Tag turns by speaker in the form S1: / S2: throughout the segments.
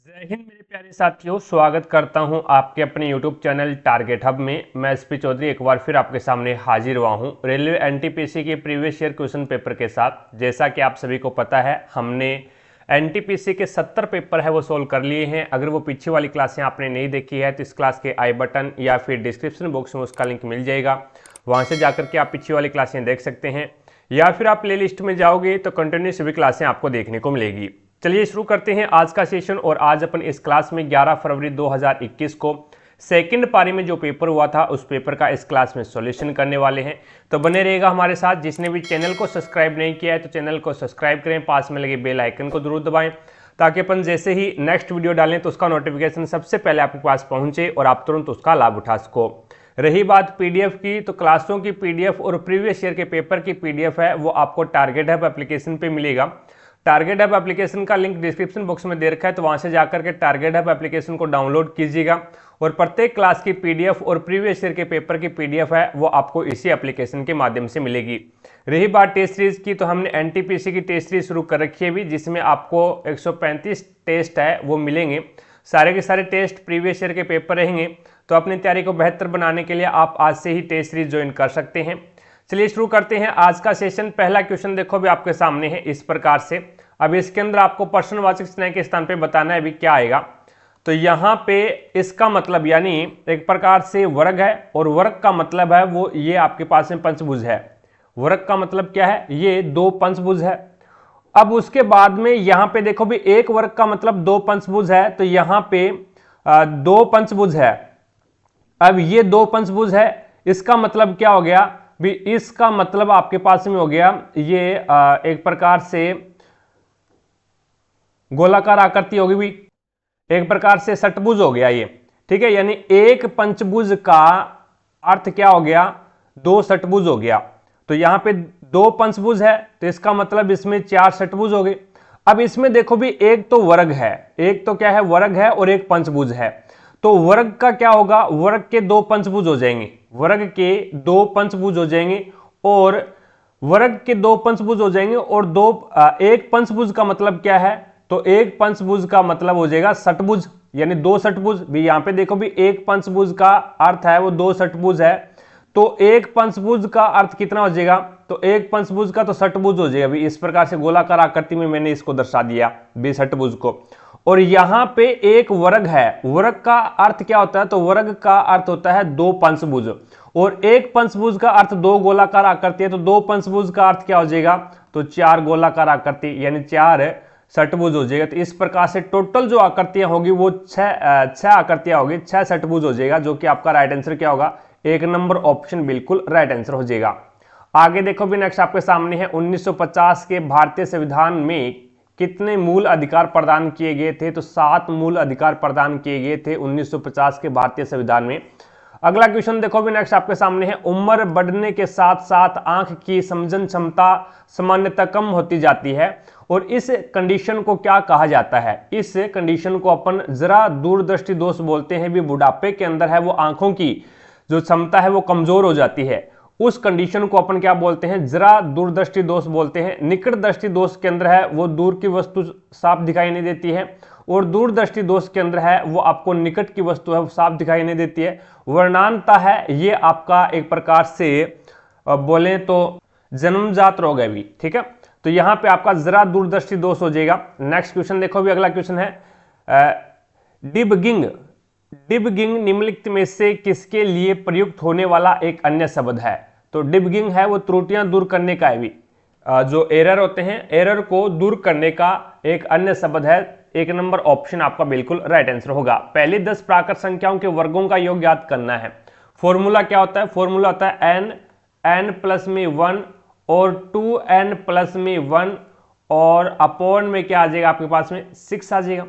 S1: जय हिंद मेरे प्यारे साथियों, स्वागत करता हूं आपके अपने यूट्यूब चैनल टारगेट हब में। मैं एसपी चौधरी एक बार फिर आपके सामने हाजिर हुआ हूं रेलवे एनटीपीसी के प्रीवियस ईयर क्वेश्चन पेपर के साथ। जैसा कि आप सभी को पता है, हमने एनटीपीसी के 70 पेपर है वो सोल्व कर लिए हैं। अगर वो पीछे वाली क्लासें आपने नहीं देखी है तो इस क्लास के आई बटन या फिर डिस्क्रिप्शन बॉक्स में उसका लिंक मिल जाएगा, वहाँ से जाकर के आप पीछे वाली क्लासें देख सकते हैं, या फिर आप प्ले लिस्ट में जाओगे तो कंटिन्यू सभी क्लासें आपको देखने को मिलेगी। चलिए शुरू करते हैं आज का सेशन। और आज अपन इस क्लास में 11 फरवरी 2021 को सेकंड पारी में जो पेपर हुआ था उस पेपर का इस क्लास में सॉल्यूशन करने वाले हैं। तो बने रहेगा हमारे साथ। जिसने भी चैनल को सब्सक्राइब नहीं किया है तो चैनल को सब्सक्राइब करें, पास में लगे बेल आइकन को जरूर दबाएं ताकि अपन जैसे ही नेक्स्ट वीडियो डालें तो उसका नोटिफिकेशन सबसे पहले आपके पास पहुंचे और आप तुरंत उसका लाभ उठा सको। रही बात पीडीएफ की, तो क्लासों की पीडीएफ और प्रीवियस ईयर के पेपर की पीडीएफ है वो आपको टारगेट हब एप्लीकेशन पे मिलेगा। टारगेट हब एप्लीकेशन का लिंक डिस्क्रिप्शन बॉक्स में दे रखा है, तो वहां से जाकर के टारगेट हब एप्लीकेशन को डाउनलोड कीजिएगा और प्रत्येक क्लास की पीडीएफ और प्रीवियस ईयर के पेपर की पीडीएफ है वो आपको इसी एप्लीकेशन के माध्यम से मिलेगी। रही बात टेस्ट सीरीज की, तो हमने एनटीपीसी की टेस्ट सीरीज शुरू कर रखी है भी, जिसमें आपको 135 टेस्ट है वो मिलेंगे। सारे के सारे टेस्ट प्रीवियस ईयर के पेपर रहेंगे। तो अपनी तैयारी को बेहतर बनाने के लिए आप आज से ही टेस्ट सीरीज ज्वाइन कर सकते हैं। चलिए शुरू करते हैं आज का सेशन। पहला क्वेश्चन देखो भी आपके सामने है इस प्रकार से। अब इसके अंदर आपको प्रश्नवाचक चिन्ह के स्थान पे बताना है अभी क्या आएगा। तो यहाँ पे इसका मतलब यानी एक प्रकार से वर्ग है, और वर्ग का मतलब है वो ये आपके पास में पंचभुज है। वर्ग का मतलब क्या है, ये दो पंचभुज है। अब उसके बाद में यहाँ पे देखो भी एक वर्ग का मतलब दो पंचभुज है, तो यहाँ पे दो पंचभुज है। अब ये दो पंचभुज है, इसका मतलब क्या हो गया भी, इसका मतलब आपके पास में हो गया ये एक प्रकार से गोलाकार आकृति होगी भी, एक प्रकार से षटभुज हो गया ये। ठीक है, यानी एक पंचभुज का अर्थ क्या हो गया, दो षटभुज हो गया। तो यहां पे दो पंचभुज है तो इसका मतलब इसमें चार षटभुज हो गए। अब इसमें देखो भी एक तो वर्ग है, एक तो क्या है वर्ग है और एक पंचभुज है। तो वर्ग का क्या होगा, वर्ग के दो पंचभुज हो जाएंगे, वर्ग के दो पंचभुज हो जाएंगे, और वर्ग के दो पंचभुज हो जाएंगे और दो एक पंचभुज का मतलब क्या है, तो एक पंचभुज का मतलब हो जाएगा षटभुज, यानी दो षटभुज भी। यहां पे देखो भी एक पंचभुज का अर्थ है वो दो षटभुज है, तो एक पंचभुज का अर्थ कितना हो जाएगा, तो एक पंचभुज का तो षटभुज हो जाएगा भी। इस प्रकार से गोलाकार आकृति में मैंने इसको दर्शा दिया भी षटभुज को। और यहां पे एक वर्ग है, वर्ग का अर्थ क्या होता है, तो वर्ग का अर्थ होता है दो पंचभुज, और एक पंचभुज का अर्थ दो गोलाकार आकृति है, तो दो पंचभुज का अर्थ क्या हो जाएगा, तो चार गोलाकार आकृति यानी चार षटभुज हो जाएगा। तो इस प्रकार से टोटल जो आकृतियां होगी वो छह आकृतियां होगी, छह षटभुज हो जाएगा, जो कि आपका राइट आंसर क्या होगा, एक नंबर ऑप्शन बिल्कुल राइट आंसर हो जाएगा। आगे देखो भी नेक्स्ट आपके सामने है 1950 के भारतीय संविधान में कितने मूल अधिकार प्रदान किए गए थे, तो 7 मूल अधिकार प्रदान किए गए थे 1950 के भारतीय संविधान में। अगला क्वेश्चन देखो भी नेक्स्ट आपके सामने है, उम्र बढ़ने के साथ साथ आंख की समझन क्षमता सामान्यतः कम होती जाती है, और इस कंडीशन को क्या कहा जाता है। इस कंडीशन को अपन जरा दूरदृष्टि दोष बोलते हैं भी। बुढ़ापे के अंदर है वो आंखों की जो क्षमता है वो कमजोर हो जाती है, उस कंडीशन को अपन क्या बोलते हैं, जरा दूरदृष्टि दोष बोलते हैं। निकट दृष्टि दोष के अंदर है वो दूर की वस्तु साफ दिखाई नहीं देती है, और दूरदृष्टि दोष के अंदर है वो आपको निकट की वस्तु है वो साफ दिखाई नहीं देती है। वर्णांता है ये आपका एक प्रकार से बोले तो जन्मजात रोग है भी। ठीक है, तो यहां पे आपका जरा दूरदृष्टि दोष हो जाएगा। नेक्स्ट क्वेश्चन देखो भी, अगला क्वेश्चन है डिबगिंग। डिबगिंग निम्नलिखित में से किसके लिए प्रयुक्त होने वाला एक अन्य शब्द है। तो डिबगिंग है वो त्रुटियां दूर करने का है भी, जो एरर होते हैं एरर को दूर करने का एक अन्य शब्द है। एक नंबर ऑप्शन आपका बिल्कुल राइट आंसर होगा। पहली 10 प्राकृत संख्याओं के वर्गों का योग याद करना है। फॉर्मूला क्या होता है, फॉर्मूला होता है n प्लस में 1 और 2n प्लस में 1, और अपॉन में क्या आ जाएगा आपके पास में 6 आ जाएगा।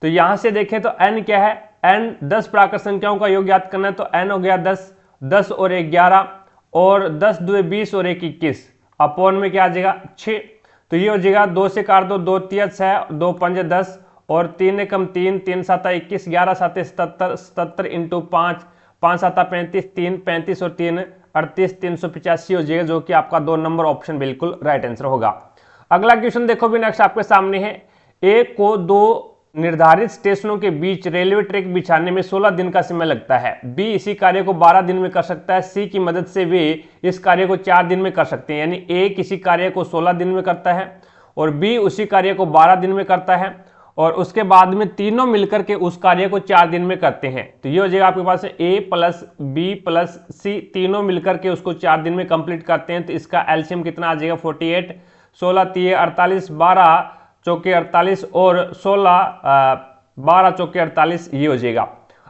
S1: तो यहां से देखें तो n क्या है, n 10 प्राकृत संख्याओं का योग याद करना है, तो n हो गया 10, 10 और 1 11, और 10 2 20 और 1 21, अपॉन में क्या आ जाएगा 6। तो ये हो जाएगा 2 से काट दो, 2 3 6, 2 5 10, और 3 कम 3, 3 7 21, 11 7 77, 77 इंटू 5, 5 7 35, 3 35 और 3 38, 385 हो जाएगा, जो कि आपका 2 नंबर ऑप्शन बिल्कुल राइट आंसर होगा। अगला क्वेश्चन देखो भी नेक्स्ट आपके सामने है, 1 को 2 निर्धारित स्टेशनों के बीच रेलवे ट्रैक बिछाने में 16 दिन का समय लगता है। बी इसी कार्य को 12 दिन में कर सकता है। सी की मदद से वे इस कार्य को 4 दिन में कर सकते हैं, यानी ए किसी कार्य को 16 दिन में करता है और बी उसी कार्य को 12 दिन में करता है और उसके बाद में तीनों मिलकर के उस कार्य को 4 दिन में करते हैं। तो ये हो जाएगा आपके पास ए प्लस बी प्लस सी, तीनों मिलकर के उसको 4 दिन में कंप्लीट करते हैं। तो इसका एलसीएम कितना आ जाएगा 48, 16 3 48, 12 चौके 48 और 16 12 चौके 48, ये हो जाएगा।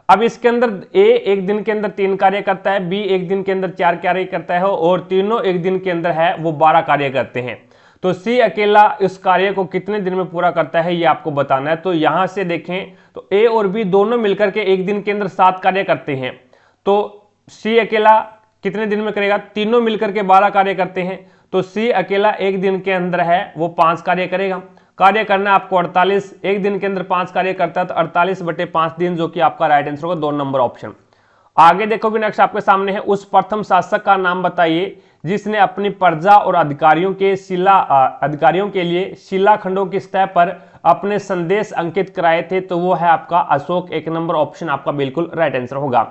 S1: अब इसके अंदर ए एक दिन के अंदर 3 कार्य करता है, बी एक दिन के अंदर 4 कार्य करता है और तीनों एक दिन के अंदर है वो 12 कार्य करते हैं। तो सी अकेला इस कार्य को कितने दिन में पूरा करता है ये आपको बताना है। तो यहां से देखें तो ए और बी दोनों मिलकर के एक दिन के अंदर 7 कार्य करते हैं, तो सी अकेला कितने दिन में करेगा, तीनों मिलकर के 12 कार्य करते हैं, तो सी अकेला एक दिन के अंदर है वो 5 कार्य करेगा। कार्य करना आपको 48, एक दिन के अंदर 5 कार्य करता है तो 48/5 दिन, जो कि आपका राइट आंसर होगा 2 नंबर ऑप्शन। आगे देखो भी नेक्स्ट आपके सामने है, उस प्रथम शासक का नाम बताइए जिसने अपनी प्रजा और अधिकारियों के लिए शिलाखंडों की सतह पर अपने संदेश अंकित कराए थे। तो वो है आपका अशोक, 1 नंबर ऑप्शन आपका बिल्कुल राइट आंसर होगा।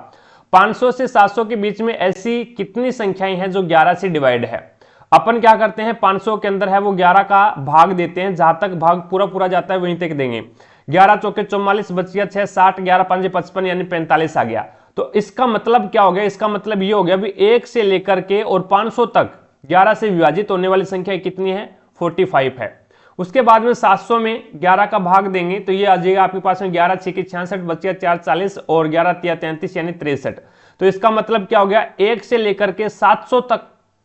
S1: 500 से 700 के बीच में ऐसी कितनी संख्याएं हैं जो 11 से डिवाइड है। अपन क्या करते हैं 500 के अंदर है वो 11 का भाग देते हैं, जहां तक भाग पूरा जाता है वहीं तक देंगे। 11 चौके 44, बच गया 6, 60, 11 5 55 यानी 45 आ गया। तो इसका मतलब क्या हो गया, इसका मतलब ये हो गया भी 1 से लेकर के और 500 तक 11 से विभाजित होने वाली संख्या कितनी है 45 है। उसके बाद में 700 में 11 का भाग देंगे तो ये आ जाएगा आपके पास में 11 6 66, बच गया 4 40 और 11 3 33 यानी 63। तो इसका मतलब क्या हो गया 1 से लेकर के 700 तक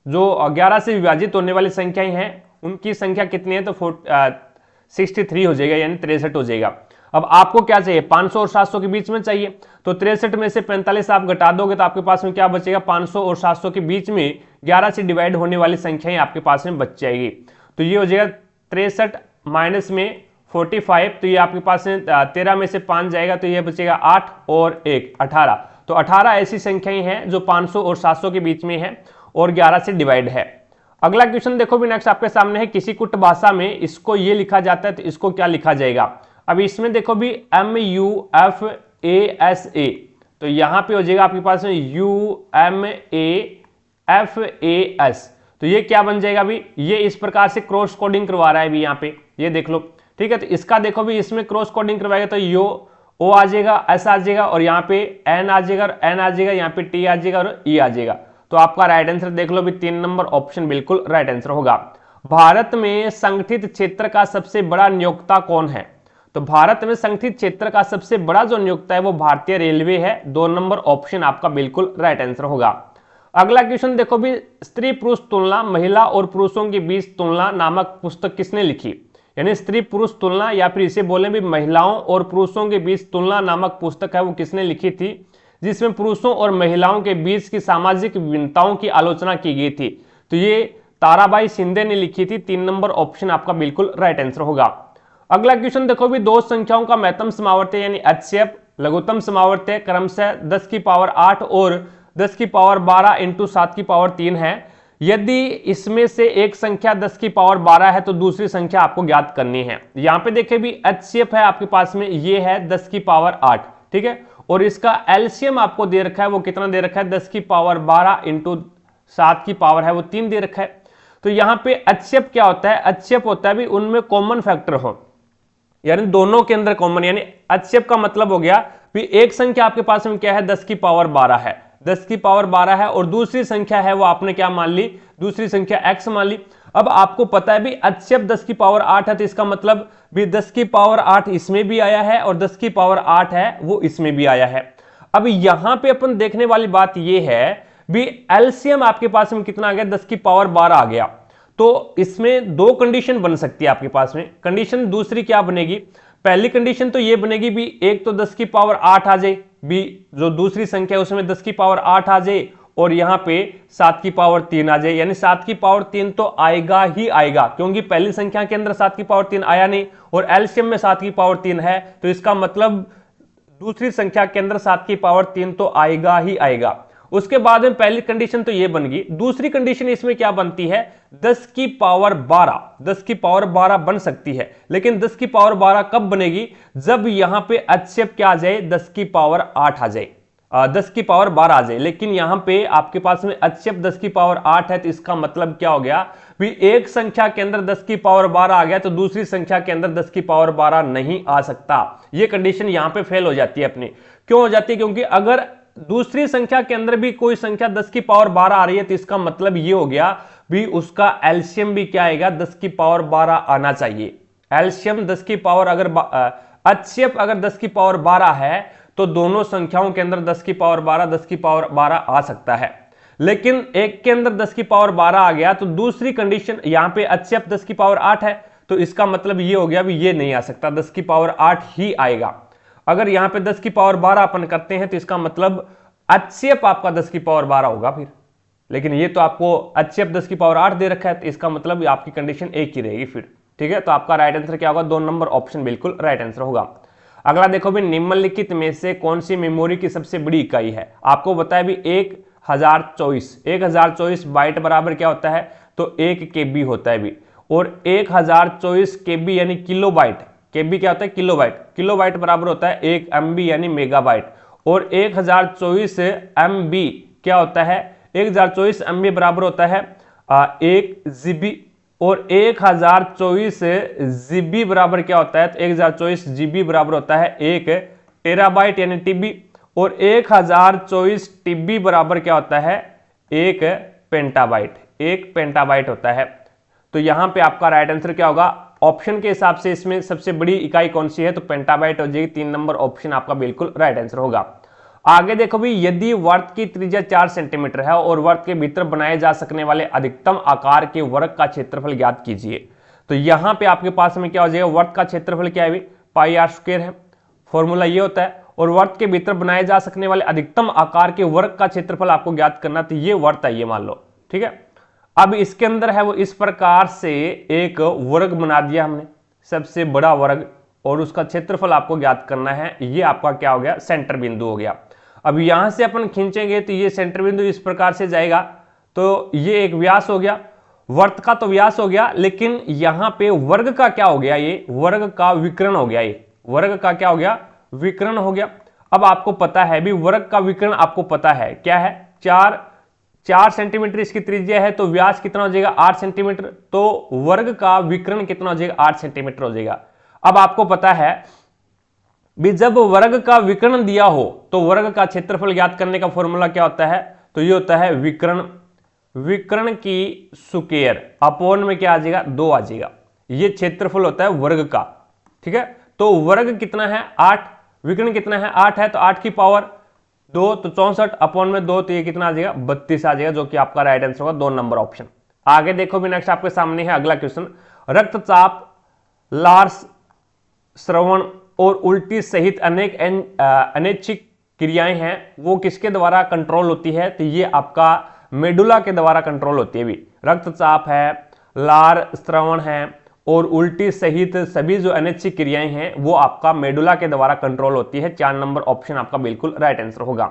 S1: जो 11 से विभाजित होने वाली संख्याएं हैं उनकी संख्या कितनी है तो 63 हो जाएगा, यानी 63 हो जाएगा। अब आपको क्या चाहिए 500 और 700 के बीच में चाहिए, तो 63 में से 45 आप घटा दोगे तो आपके पास में क्या बचेगा 500 और 700 के बीच में 11 से डिवाइड होने वाली संख्याएं आपके पास में बच जाएगी। तो ये हो जाएगा 63 माइनस में 45, तो ये आपके पास में 13 में से 5 जाएगा तो ये बचेगा 8 और 1 18। तो 18 ऐसी संख्याएं हैं जो 500 और 700 के बीच में है और 11 से डिवाइड है। अगला क्वेश्चन देखो भी नेक्स्ट आपके सामने है, किसी कुट भाषा में इसको ये लिखा जाता है तो इसको क्या लिखा जाएगा। अब इसमें देखो भी MUFASA, तो यहां पे हो जाएगा आपके पास में UMAFAS, तो ये क्या बन जाएगा भी, ये इस प्रकार से क्रॉस कोडिंग करवा रहा है भी यहाँ पे, ये देख लो ठीक है। तो इसका देखो भी इसमें क्रॉस कोडिंग करवाएगा तो यो ओ आ जाएगा, एस आ जाएगा और यहाँ पे एन आ जाएगा और एन आ जाएगा, यहाँ पे टी आ जाएगा और ई आ जाएगा। तो आपका राइट आंसर देख लो भी 3 नंबर ऑप्शन बिल्कुल राइट आंसर होगा। भारत में संगठित क्षेत्र का सबसे बड़ा नियोक्ता कौन है। तो भारत में संगठित क्षेत्र का सबसे बड़ा जो नियोक्ता है वो भारतीय रेलवे है, 2 नंबर ऑप्शन आपका बिल्कुल राइट आंसर होगा। अगला क्वेश्चन देखो भी, स्त्री पुरुष तुलना महिला और पुरुषों के बीच तुलना नामक पुस्तक किसने लिखी। यानी स्त्री पुरुष तुलना या फिर इसे बोले भी महिलाओं और पुरुषों के बीच तुलना नामक पुस्तक है वो किसने लिखी थी, जिसमें पुरुषों और महिलाओं के बीच की सामाजिक विभिन्नताओं की आलोचना की गई थी। तो ये ताराबाई शिंदे ने लिखी थी, 3 नंबर ऑप्शन आपका बिल्कुल राइट आंसर होगा। अगला क्वेश्चन देखो भी, दो संख्याओं का महत्तम समावर्त्य यानी HCF लघुत्तम समावर्त्य क्रमशः 10 की पावर 8 और 10 की पावर 12 इंटू 7 की पावर 3 है। यदि इसमें से एक संख्या 10 की पावर 12 है तो दूसरी संख्या आपको ज्ञात करनी है। यहां पे देखे भी HCF है आपके पास में, ये है 10 की पावर 8, ठीक है, और इसका एलसीएम आपको दे रखा है वो कितना दे रखा है 10 की पावर 12 इंटू 7 की पावर है वो 3 दे रखा है। तो यहां पे HCF क्या होता है, HCF होता है भी उनमें कॉमन फैक्टर हो, यानी दोनों के अंदर कॉमन, यानी HCF का मतलब हो गया भी एक संख्या आपके पास में क्या है 10 की पावर 12 है, 10 की पावर 12 है और दूसरी संख्या है वो आपने क्या मान ली, दूसरी संख्या x मान ली। अब आपको पता है भी HCF 10 की पावर 8 है तो इसका मतलब भी 10 की पावर 8 इसमें भी आया है और 10 की पावर 8 है वो इसमें भी आया है। अब यहां पे अपन देखने वाली बात ये है भी एलसीएम आपके पास में कितना आ गया 10 की पावर 12 आ गया। तो इसमें 2 कंडीशन बन सकती है आपके पास में। कंडीशन दूसरी क्या बनेगी, पहली कंडीशन तो ये बनेगी भी एक तो 10 की पावर 8 आ जाए, भी जो दूसरी संख्या है उसमें 10 की पावर 8 आ जाए और यहां पे 7 की पावर 3 आ जाए, यानी 7 की पावर 3 तो आएगा ही आएगा क्योंकि पहली संख्या के अंदर 7 की पावर 3 आया नहीं और एलसीएम में 7 की पावर 3 है, तो इसका मतलब दूसरी संख्या के अंदर 7 की पावर 3 तो आएगा ही आएगा। उसके बाद में पहली कंडीशन तो ये बन गई। दूसरी कंडीशन इसमें क्या बनती है, 10 की पावर 12, 10 की पावर 12 बन सकती है, लेकिन 10 की पावर 12 कब बनेगी, जब यहां पे HCF क्या आ जाए, 10 की पावर 8 आ जाए, 10 की पावर 12 आ जाए। लेकिन यहां पे आपके पास में HCF 10 की पावर 8 है, तो इसका मतलब क्या हो गया भी एक संख्या के अंदर 10 की पावर 12 आ गया तो दूसरी संख्या के अंदर 10 की पावर 12 नहीं आ सकता। यह कंडीशन यहां पे फेल हो जाती है अपनी। क्यों हो जाती है, क्योंकि अगर दूसरी संख्या के अंदर भी कोई संख्या 10 की पावर 12 आ रही है तो इसका मतलब ये हो गया भी उसका एलसीएम भी क्या आएगा, 10 की पावर 12 आना चाहिए। एलसीएम 10 की पावर अगर HCF अगर 10 की पावर 12 है तो दोनों संख्याओं के अंदर 10 की पावर 12 10 की पावर 12 आ सकता है। लेकिन एक के अंदर 10 की पावर 12 आ गया तो दूसरी कंडीशन यहां पे HCF 10 की पावर 8 है, तो इसका मतलब ये हो गया भी ये नहीं आ सकता, 10 की पावर 8 ही आएगा। अगर यहां पे 10 की पावर 12 अपन करते हैं तो इसका मतलब HCF आपका 10 की पावर 12 होगा फिर। लेकिन ये तो आपको HCF 10 की पावर 8 दे रखा है, तो इसका मतलब आपकी कंडीशन एक ही रहेगी फिर। ठीक है, तो आपका राइट आंसर क्या होगा, 2 नंबर ऑप्शन बिल्कुल राइट आंसर होगा। अगला देखो भी, निम्नलिखित में से कौन सी मेमोरी की सबसे बड़ी इकाई है। आपको बताया भी 1024 बाइट बराबर क्या होता है, तो 1 KB होता है भी। और 1024 KB यानी किलो बाइट, KB क्या होता है, किलो बाइट, किलो बाइट बराबर होता है 1 MB यानी मेगाबाइट। और 1024 MB क्या होता है, 1024 MB बराबर होता है 1 GB। और 1024 GB बराबर क्या होता है, तो 1024 GB बराबर होता है 1 टेराबाइट यानी TB। और 1024 TB बराबर क्या होता है, 1 पेंटाबाइट, 1 पेंटाबाइट होता है। तो यहां पे आपका राइट आंसर क्या होगा, ऑप्शन के हिसाब से इसमें सबसे बड़ी इकाई कौन सी है, तो पेंटाबाइट हो जाएगी। 3 नंबर ऑप्शन आपका बिल्कुल राइट आंसर होगा। आगे देखो भी, यदि वर्त की त्रिज्या 4 सेंटीमीटर है और वर्त के भीतर बनाए जा सकने वाले अधिकतम आकार के वर्ग का क्षेत्रफल ज्ञात कीजिए। तो यहां पे आपके पास में क्या हो जाएगा, वर्त का क्षेत्रफल क्या है, पाई आर स्क्वायर है, फॉर्मूला ये होता है। और वर्त के भीतर बनाए जा सकने वाले अधिकतम आकार के वर्ग का क्षेत्रफल आपको ज्ञात करना, तो ये वर्त है, ये मान लो। ठीक है, अब इसके अंदर है वो इस प्रकार से एक वर्ग बना दिया हमने, सबसे बड़ा वर्ग, और उसका क्षेत्रफल आपको ज्ञात करना है। ये आपका क्या हो गया, सेंटर बिंदु हो गया। अब यहां से अपन खींचेंगे तो ये सेंटर बिंदु इस प्रकार से जाएगा, तो ये एक व्यास हो गया, वर्त का तो व्यास हो गया, लेकिन यहां पे वर्ग का क्या हो गया, ये वर्ग का विकर्ण हो गया, ये वर्ग का क्या हो गया, विकर्ण हो गया। अब आपको पता है भी वर्ग का विकर्ण आपको पता है क्या है, 4 सेंटीमीटर इसकी त्रिज्या है, तो व्यास कितना हो जाएगा, 8 सेंटीमीटर। तो वर्ग का विकर्ण कितना हो जाएगा, 8 सेंटीमीटर हो जाएगा। अब आपको पता है भी जब वर्ग का विकर्ण दिया हो तो वर्ग का क्षेत्रफल ज्ञात करने का फॉर्मूला क्या होता है, तो ये होता है विकर्ण की स्क्वायर अपॉन में क्या आ जाएगा, 2 आ जाएगा। ये क्षेत्रफल होता है वर्ग का। ठीक है, तो वर्ग कितना है, 8, विकर्ण कितना है, 8 है, तो 8 की पावर 2 तो 64 अपॉन में 2, तो ये कितना आ जाएगा, 32 आ जाएगा, जो कि आपका राइट आंसर होगा, 2 नंबर ऑप्शन। आगे देखो भी, नेक्स्ट आपके सामने है अगला क्वेश्चन, रक्तचाप, लार्स, श्रवण और उल्टी सहित अनेक अनैच्छिक क्रियाएं हैं, वो किसके द्वारा कंट्रोल होती है, तो ये आपका मेडुला के द्वारा कंट्रोल होती है भी। रक्तचाप है, लार, श्रवण है और उल्टी सहित सभी जो अनैच्छिक क्रियाएं हैं वो आपका मेडुला के द्वारा कंट्रोल होती है। 4 नंबर ऑप्शन आपका बिल्कुल राइट आंसर होगा।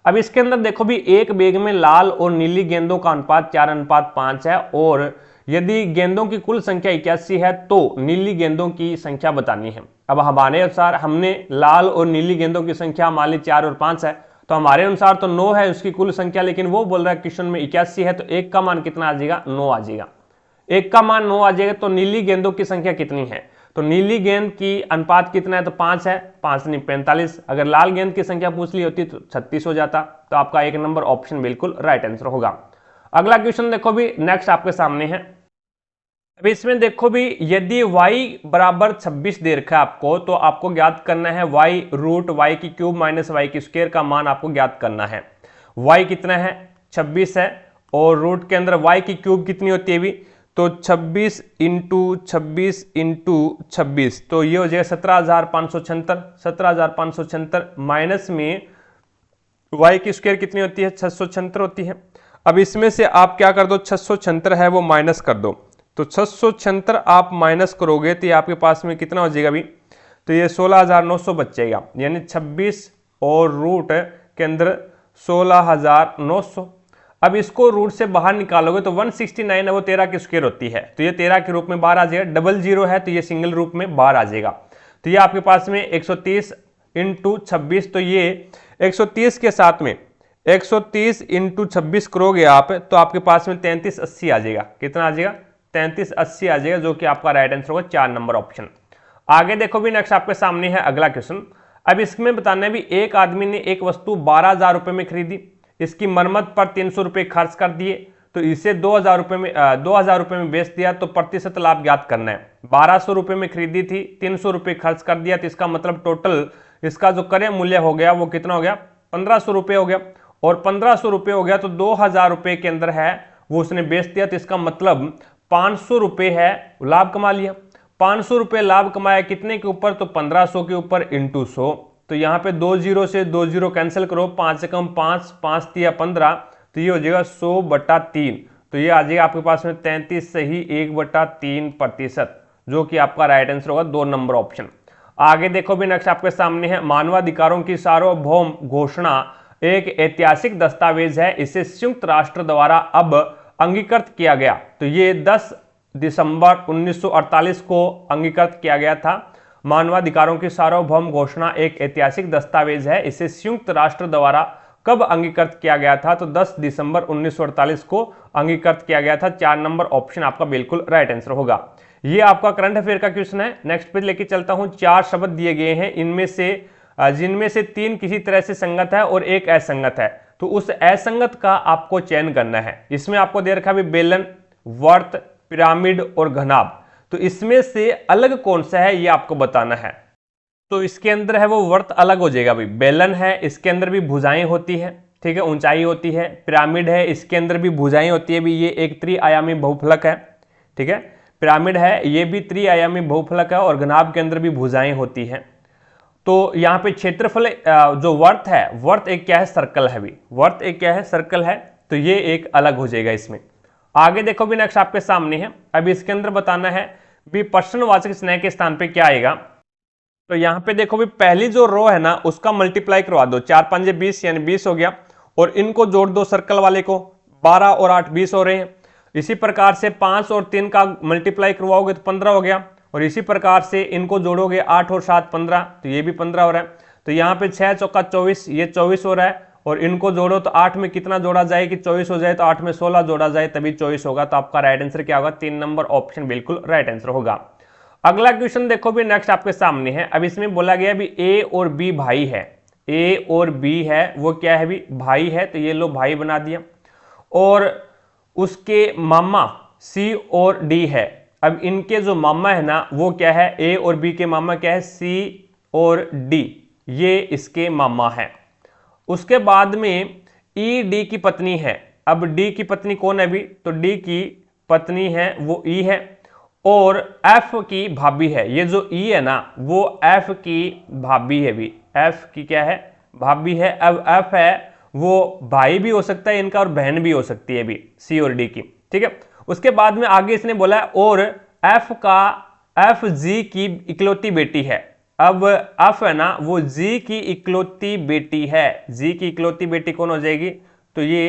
S1: अब इसके अंदर देखो भी, एक बैग में लाल और नीली गेंदों का अनुपात 4:5 है, और यदि गेंदों की कुल संख्या 81 है तो नीली गेंदों की संख्या बतानी है। अब हमारे अनुसार हमने लाल और नीली गेंदों की संख्या मान ली 4 और 5 है, तो हमारे अनुसार तो 9 है उसकी कुल संख्या, लेकिन वो बोल रहा है क्वेश्चन में 81 है, तो 1 का मान कितना आ जाएगा, 9 आ जाएगा। 1 का मान 9 आ जाएगा, तो नीली गेंदों की संख्या कितनी है, तो नीली गेंद की अनुपात कितना है, तो 5 है, 5 नहीं 45। अगर लाल गेंद की संख्या पूछ ली होती तो 36 हो जाता। तो आपका 1 नंबर ऑप्शन बिल्कुल राइट आंसर होगा। अगला क्वेश्चन देखो भी, नेक्स्ट आपके सामने है। अब इसमें देखो भी, यदि y बराबर 26 दे रखा है आपको, तो आपको ज्ञात करना है y रूट वाई की क्यूब माइनस वाई की स्क्वायर का मान आपको ज्ञात करना है। y कितना है, 26 है, और रूट के अंदर y की क्यूब कितनी होती है भी, तो 26 इंटू 26 तो ये हो जाएगा 17,576 माइनस में y की स्क्वायर कितनी होती है, 676 होती है। अब इसमें से आप क्या कर दो, 676 है वो माइनस कर दो, तो 676 आप माइनस करोगे तो ये आपके पास में कितना हो जाएगा अभी, तो ये 16,900 बच जाएगा। यानी 26 और रूट के अंदर 16,900। अब इसको रूट से बाहर निकालोगे तो 169 है वो 13 की स्क्वायर होती है, तो ये 13 के रूप में बाहर आ जाएगा। डबल जीरो है तो ये सिंगल रूप में बाहर आ जाएगा। तो ये आपके पास में 130 इंटू 26, तो ये 130 के साथ में 130 इंटू 26 करोगे आप तो आपके पास में 3380 आ जाएगा। कितना आ जाएगा? 3380 आ जाएगा, जो कि आपका राइट आंसर होगा 4 नंबर ऑप्शन। आगे देखो भी, नेक्स्ट आपके सामने है अगला क्वेश्चन। अब इसमें बताना है भी, एक आदमी ने एक वस्तु 12,000 रुपए में खरीदी, इसकी मरम्मत पर 300 रुपए खर्च कर दिए, तो इसे 2,000 रुपए में बेच दिया, तो प्रतिशत लाभ ज्ञात करना है। 1200 रुपए में खरीदी थी, 300 रुपए खर्च कर दिया, तो इसका मतलब टोटल इसका जो क्रय मूल्य हो गया वो कितना हो गया? 1500 रुपए हो गया। और 1500 रुपए हो गया तो 2000 रुपए के अंदर है वो उसने बेच दिया, तो इसका मतलब 500 रुपए है लाभ कमा लिया। 500 रुपए लाभ कमाया कितने के ऊपर? तो 1500 के ऊपर इंटू 100। तो यहाँ पे 2 जीरो से 2 जीरो कैंसिल करो, 5 से कम 5, 5 तिया 15, तो ये हो जाएगा 100/3। तो ये आ जाएगा आपके पास में 33 सही 1/3%, जो कि आपका राइट आंसर होगा 2 नंबर ऑप्शन। आगे देखो भी, नेक्स्ट आपके सामने है मानवाधिकारों की सार्वभौम घोषणा एक ऐतिहासिक दस्तावेज है, इसे संयुक्त राष्ट्र द्वारा अब अंगीकृत किया गया। तो ये 10 दिसंबर 1948 को अंगीकृत किया गया था। मानवाधिकारों की सार्वभौम घोषणा एक ऐतिहासिक दस्तावेज है, इसे संयुक्त राष्ट्र द्वारा कब अंगीकृत किया गया था? तो 10 दिसंबर 1948 को अंगीकृत किया गया था। 4 नंबर ऑप्शन आपका बिल्कुल राइट आंसर होगा। ये आपका करंट अफेयर का क्वेश्चन है। नेक्स्ट पेज लेके चलता हूं। 4 शब्द दिए गए हैं, इनमें से जिनमें से 3 किसी तरह से संगत है और एक असंगत है, तो उस असंगत का आपको चयन करना है। इसमें आपको दे रखा है बेलन, वर्त, पिरामिड और घनाभ, तो इसमें से अलग कौन सा है ये आपको बताना है। तो इसके अंदर है वो वर्त अलग हो जाएगा भाई। बेलन है, इसके अंदर भी भुजाएं होती है, ठीक है, ऊंचाई होती है। पिरामिड है, इसके अंदर भी भुजाएं होती है भी, ये एक त्रिआयामी बहुफलक है, ठीक है। पिरामिड है, ये भी त्रिआयामी बहुफलक है, और घनाभ के अंदर भी भुजाएं होती हैं। तो यहाँ पे क्षेत्रफल जो वर्त है, वर्त एक क्या है? सर्कल है भी। वर्त एक क्या है? सर्कल है, तो ये एक अलग हो जाएगा इसमें। आगे देखो भी, नेक्स्ट आपके सामने है। अब इसके अंदर बताना है भी प्रश्नवाचक स्नेह के स्थान पे क्या आएगा। तो यहाँ पे देखो भी, पहली जो रो है ना उसका मल्टीप्लाई करवा दो, 4 5 20 यानी 20 हो गया, और इनको जोड़ दो सर्कल वाले को, 12 और 8 20 हो रहे हैं। इसी प्रकार से 5 और 3 का मल्टीप्लाई करवाओगे तो 15 हो गया, और इसी प्रकार से इनको जोड़ोगे 8 और 7 15, तो ये भी 15 हो रहा है। तो यहाँ पे 6 चौका 24, ये 24 हो रहा है, और इनको जोड़ो तो 8 में कितना जोड़ा जाए कि 24 हो जाए, तो 8 में 16 जोड़ा जाए तभी 24 होगा। तो आपका राइट आंसर क्या होगा? 3 नंबर ऑप्शन बिल्कुल राइट आंसर होगा। अगला क्वेश्चन देखो भी, नेक्स्ट आपके सामने है। अब इसमें बोला गया भी ए और बी भाई है, ए और बी है वो क्या है भी? भाई है, तो ये लो भाई बना दिया। और उसके मामा सी और डी है। अब इनके जो मामा है ना वो क्या है? ए और बी के मामा क्या है? सी और डी, ये इसके मामा है। उसके बाद में ई डी की पत्नी है। अब डी की पत्नी कौन है भी? तो डी की पत्नी है वो ई है, और एफ की भाभी है। ये जो ई है ना वो एफ की भाभी है भी, एफ की क्या है? भाभी है। अब एफ है वो भाई भी हो सकता है इनका और बहन भी हो सकती है भी, सी और डी की, ठीक है। उसके बाद में आगे इसने बोला है और एफ जी की इकलौती बेटी है। अब एफ है ना वो जी की इकलौती बेटी है। जी की इकलौती बेटी कौन हो जाएगी? तो ये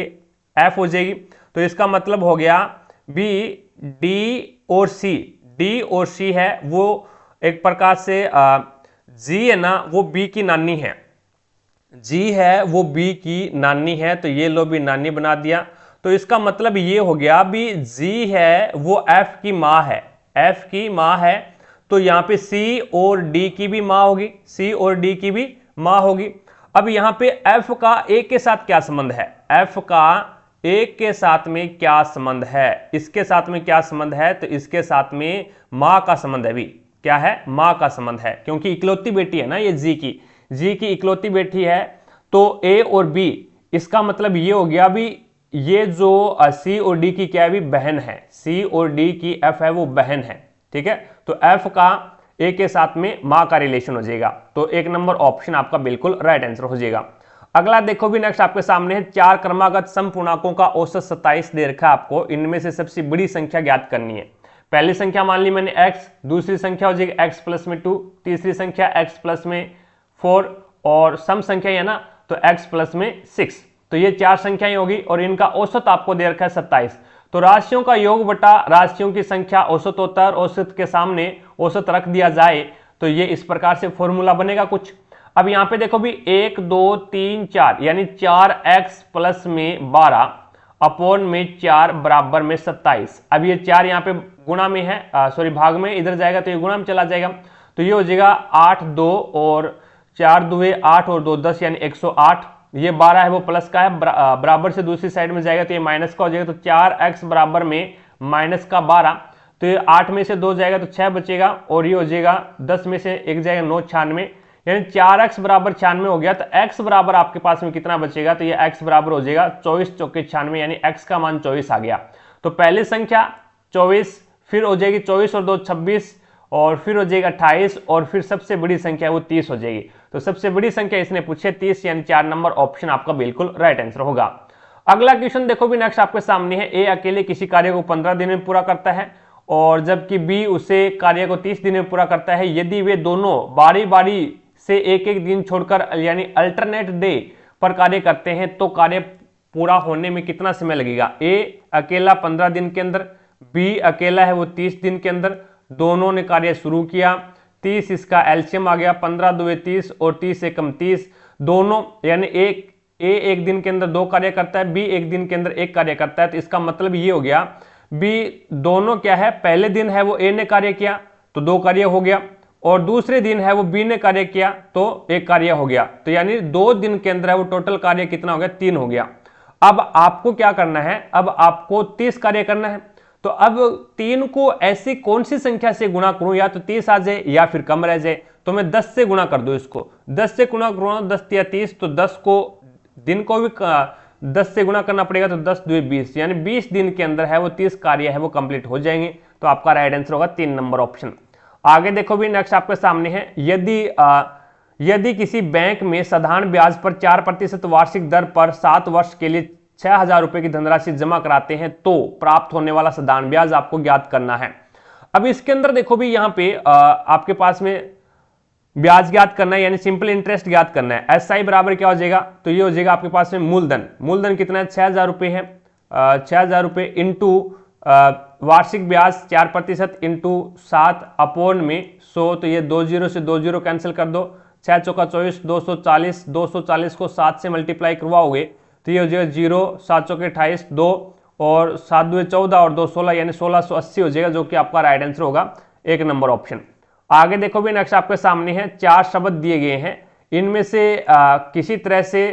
S1: एफ हो जाएगी। तो इसका मतलब हो गया बी डी और सी, डी और सी है वो एक प्रकार से जी है ना वो बी की नानी है, जी है वो बी की नानी है, तो ये लो भी नानी बना दिया। तो इसका मतलब ये हो गया भी जी है वो एफ की माँ है, एफ की माँ है, तो यहाँ पे सी और डी की भी माँ होगी, सी और डी की भी माँ होगी। अब यहाँ पे एफ का ए के साथ क्या संबंध है? एफ का ए के साथ में क्या संबंध है? इसके साथ में क्या संबंध है? तो इसके साथ में माँ का संबंध है भी। क्या है? माँ का संबंध है, क्योंकि इकलौती बेटी है ना ये जी की इकलौती बेटी है। तो ए और बी, इसका मतलब ये हो गया भी ये जो सी और डी की क्या है भी? बहन है। सी और डी की एफ है वो बहन है, ठीक है। तो एफ का ए के साथ में माँ का रिलेशन हो जाएगा। तो 1 नंबर ऑप्शन आपका बिल्कुल राइट आंसर हो जाएगा। अगला देखो भी, नेक्स्ट आपके सामने है 4 क्रमागत समपूर्णांकों का औसत 27 दे रखा है आपको। इनमें से सबसे बड़ी संख्या ज्ञात करनी है। पहली संख्या मान ली मैंने x, दूसरी संख्या हो जाएगी x प्लस में 2, तीसरी संख्या x प्लस में 4, और सम संख्या है ना तो x प्लस में 6। तो ये 4 संख्याएं होगी और इनका औसत आपको दे रखा है 27। तो राशियों का योग बटा राशियों की संख्या औसत होता है और औसत के सामने औसत रख दिया जाए तो ये इस प्रकार से फॉर्मूला बनेगा कुछ। अब यहां पे देखो भी 1 2 3 4 यानी 4x प्लस में 12 अपॉन में 4 बराबर में 27। अब ये 4 यहाँ पे गुणा में है, सॉरी भाग में, इधर जाएगा तो ये गुणा में चला जाएगा, तो ये हो जाएगा 8 2 और 4 दुए 8 और 2 10 यानी 108। ये 12 है वो प्लस का है, बराबर से दूसरी साइड में जाएगा तो ये माइनस का हो जाएगा, तो 4x बराबर में माइनस का 12, तो ये 8 में से 2 जाएगा तो 6 बचेगा और ये हो जाएगा 10 में से 1 जाएगा 9 96 यानी 4x बराबर 96 हो गया। तो x बराबर आपके पास में कितना बचेगा, तो ये x बराबर हो जाएगा 24 चौके 96 यानी x का मान 24 आ गया। तो पहली संख्या 24, फिर हो जाएगी 24 और 2 26 और फिर हो जाएगा 28 और फिर सबसे बड़ी संख्या वो 30 हो जाएगी। तो सबसे बड़ी संख्या इसने पूछे 30 यानी 4 नंबर ऑप्शन आपका बिल्कुल राइट आंसर होगा। अगला क्वेश्चन देखो भी नेक्स्ट आपके सामने है। ए अकेले किसी कार्य को 15 दिन में पूरा करता है और जबकि बी उसे कार्य को 30 दिन में पूरा करता है। यदि वे दोनों बारी बारी से एक एक दिन छोड़कर यानी अल्टरनेट डे पर कार्य करते हैं तो कार्य पूरा होने में कितना समय लगेगा। ए अकेला 15 दिन के अंदर, बी अकेला है वो 30 दिन के अंदर, दोनों ने कार्य शुरू किया, 30 इसका एलसीएम आ गया, 15 दुए 30 और 30 से कम 30, दोनों यानी एक दिन के अंदर 2 कार्य करता है, बी एक दिन के अंदर 1 कार्य करता है। तो इसका मतलब ये हो गया बी दोनों क्या है, पहले दिन है वो ए ने कार्य किया तो 2 कार्य हो गया और दूसरे दिन है वो बी ने कार्य किया तो 1 कार्य हो गया। तो यानी 2 दिन के अंदर है वो टोटल कार्य कितना हो गया, 3 हो गया। अब आपको क्या करना है, अब आपको 30 कार्य करना है। तो अब 3 को ऐसी कौन सी संख्या से गुणा करूं, या तो 30 आ जाए या फिर कम रह जाए। तो मैं 10 से गुणा कर दूं इसको, 10 से गुणा करूं 10 या 30, तो 10 को दिन को भी 10 से गुणा करना पड़ेगा तो 10 दुए 20 यानी 20 दिन के अंदर है वो 30 कार्य है वो कंप्लीट हो जाएंगे। तो आपका राइट आंसर होगा 3 नंबर ऑप्शन। आगे देखो भी नेक्स्ट आपके सामने है। यदि किसी बैंक में साधारण ब्याज पर 4% वार्षिक दर पर 7 वर्ष के लिए 6,000 रुपए की धनराशि जमा कराते हैं तो प्राप्त होने वाला साधारण ब्याज आपको ज्ञात करना है। अब इसके अंदर देखो भी यहाँ पे आपके पास में ब्याज ज्ञात करना है यानी सिंपल इंटरेस्ट ज्ञात करना है। एसआई बराबर क्या हो जाएगा, तो ये हो जाएगा आपके पास में मूलधन कितना है, 6,000 रुपए है, 6,000 रुपए इंटू वार्षिक ब्याज 4% इंटू 7 अपॉन में 100, तो ये 2 0 से 2 0 कैंसिल कर दो, 6 चौका 24, 240, 240 को 7 से मल्टीप्लाई करवाओगे तो ये हो जाएगा 0, 7 चौके 28, 2 और 7 दुए 14 और 2 16 यानी 1680 हो जाएगा, जो कि आपका राइट आंसर होगा 1 नंबर ऑप्शन। आगे देखो भी नेक्स्ट आपके सामने है। 4 शब्द दिए गए हैं, इनमें से किसी तरह से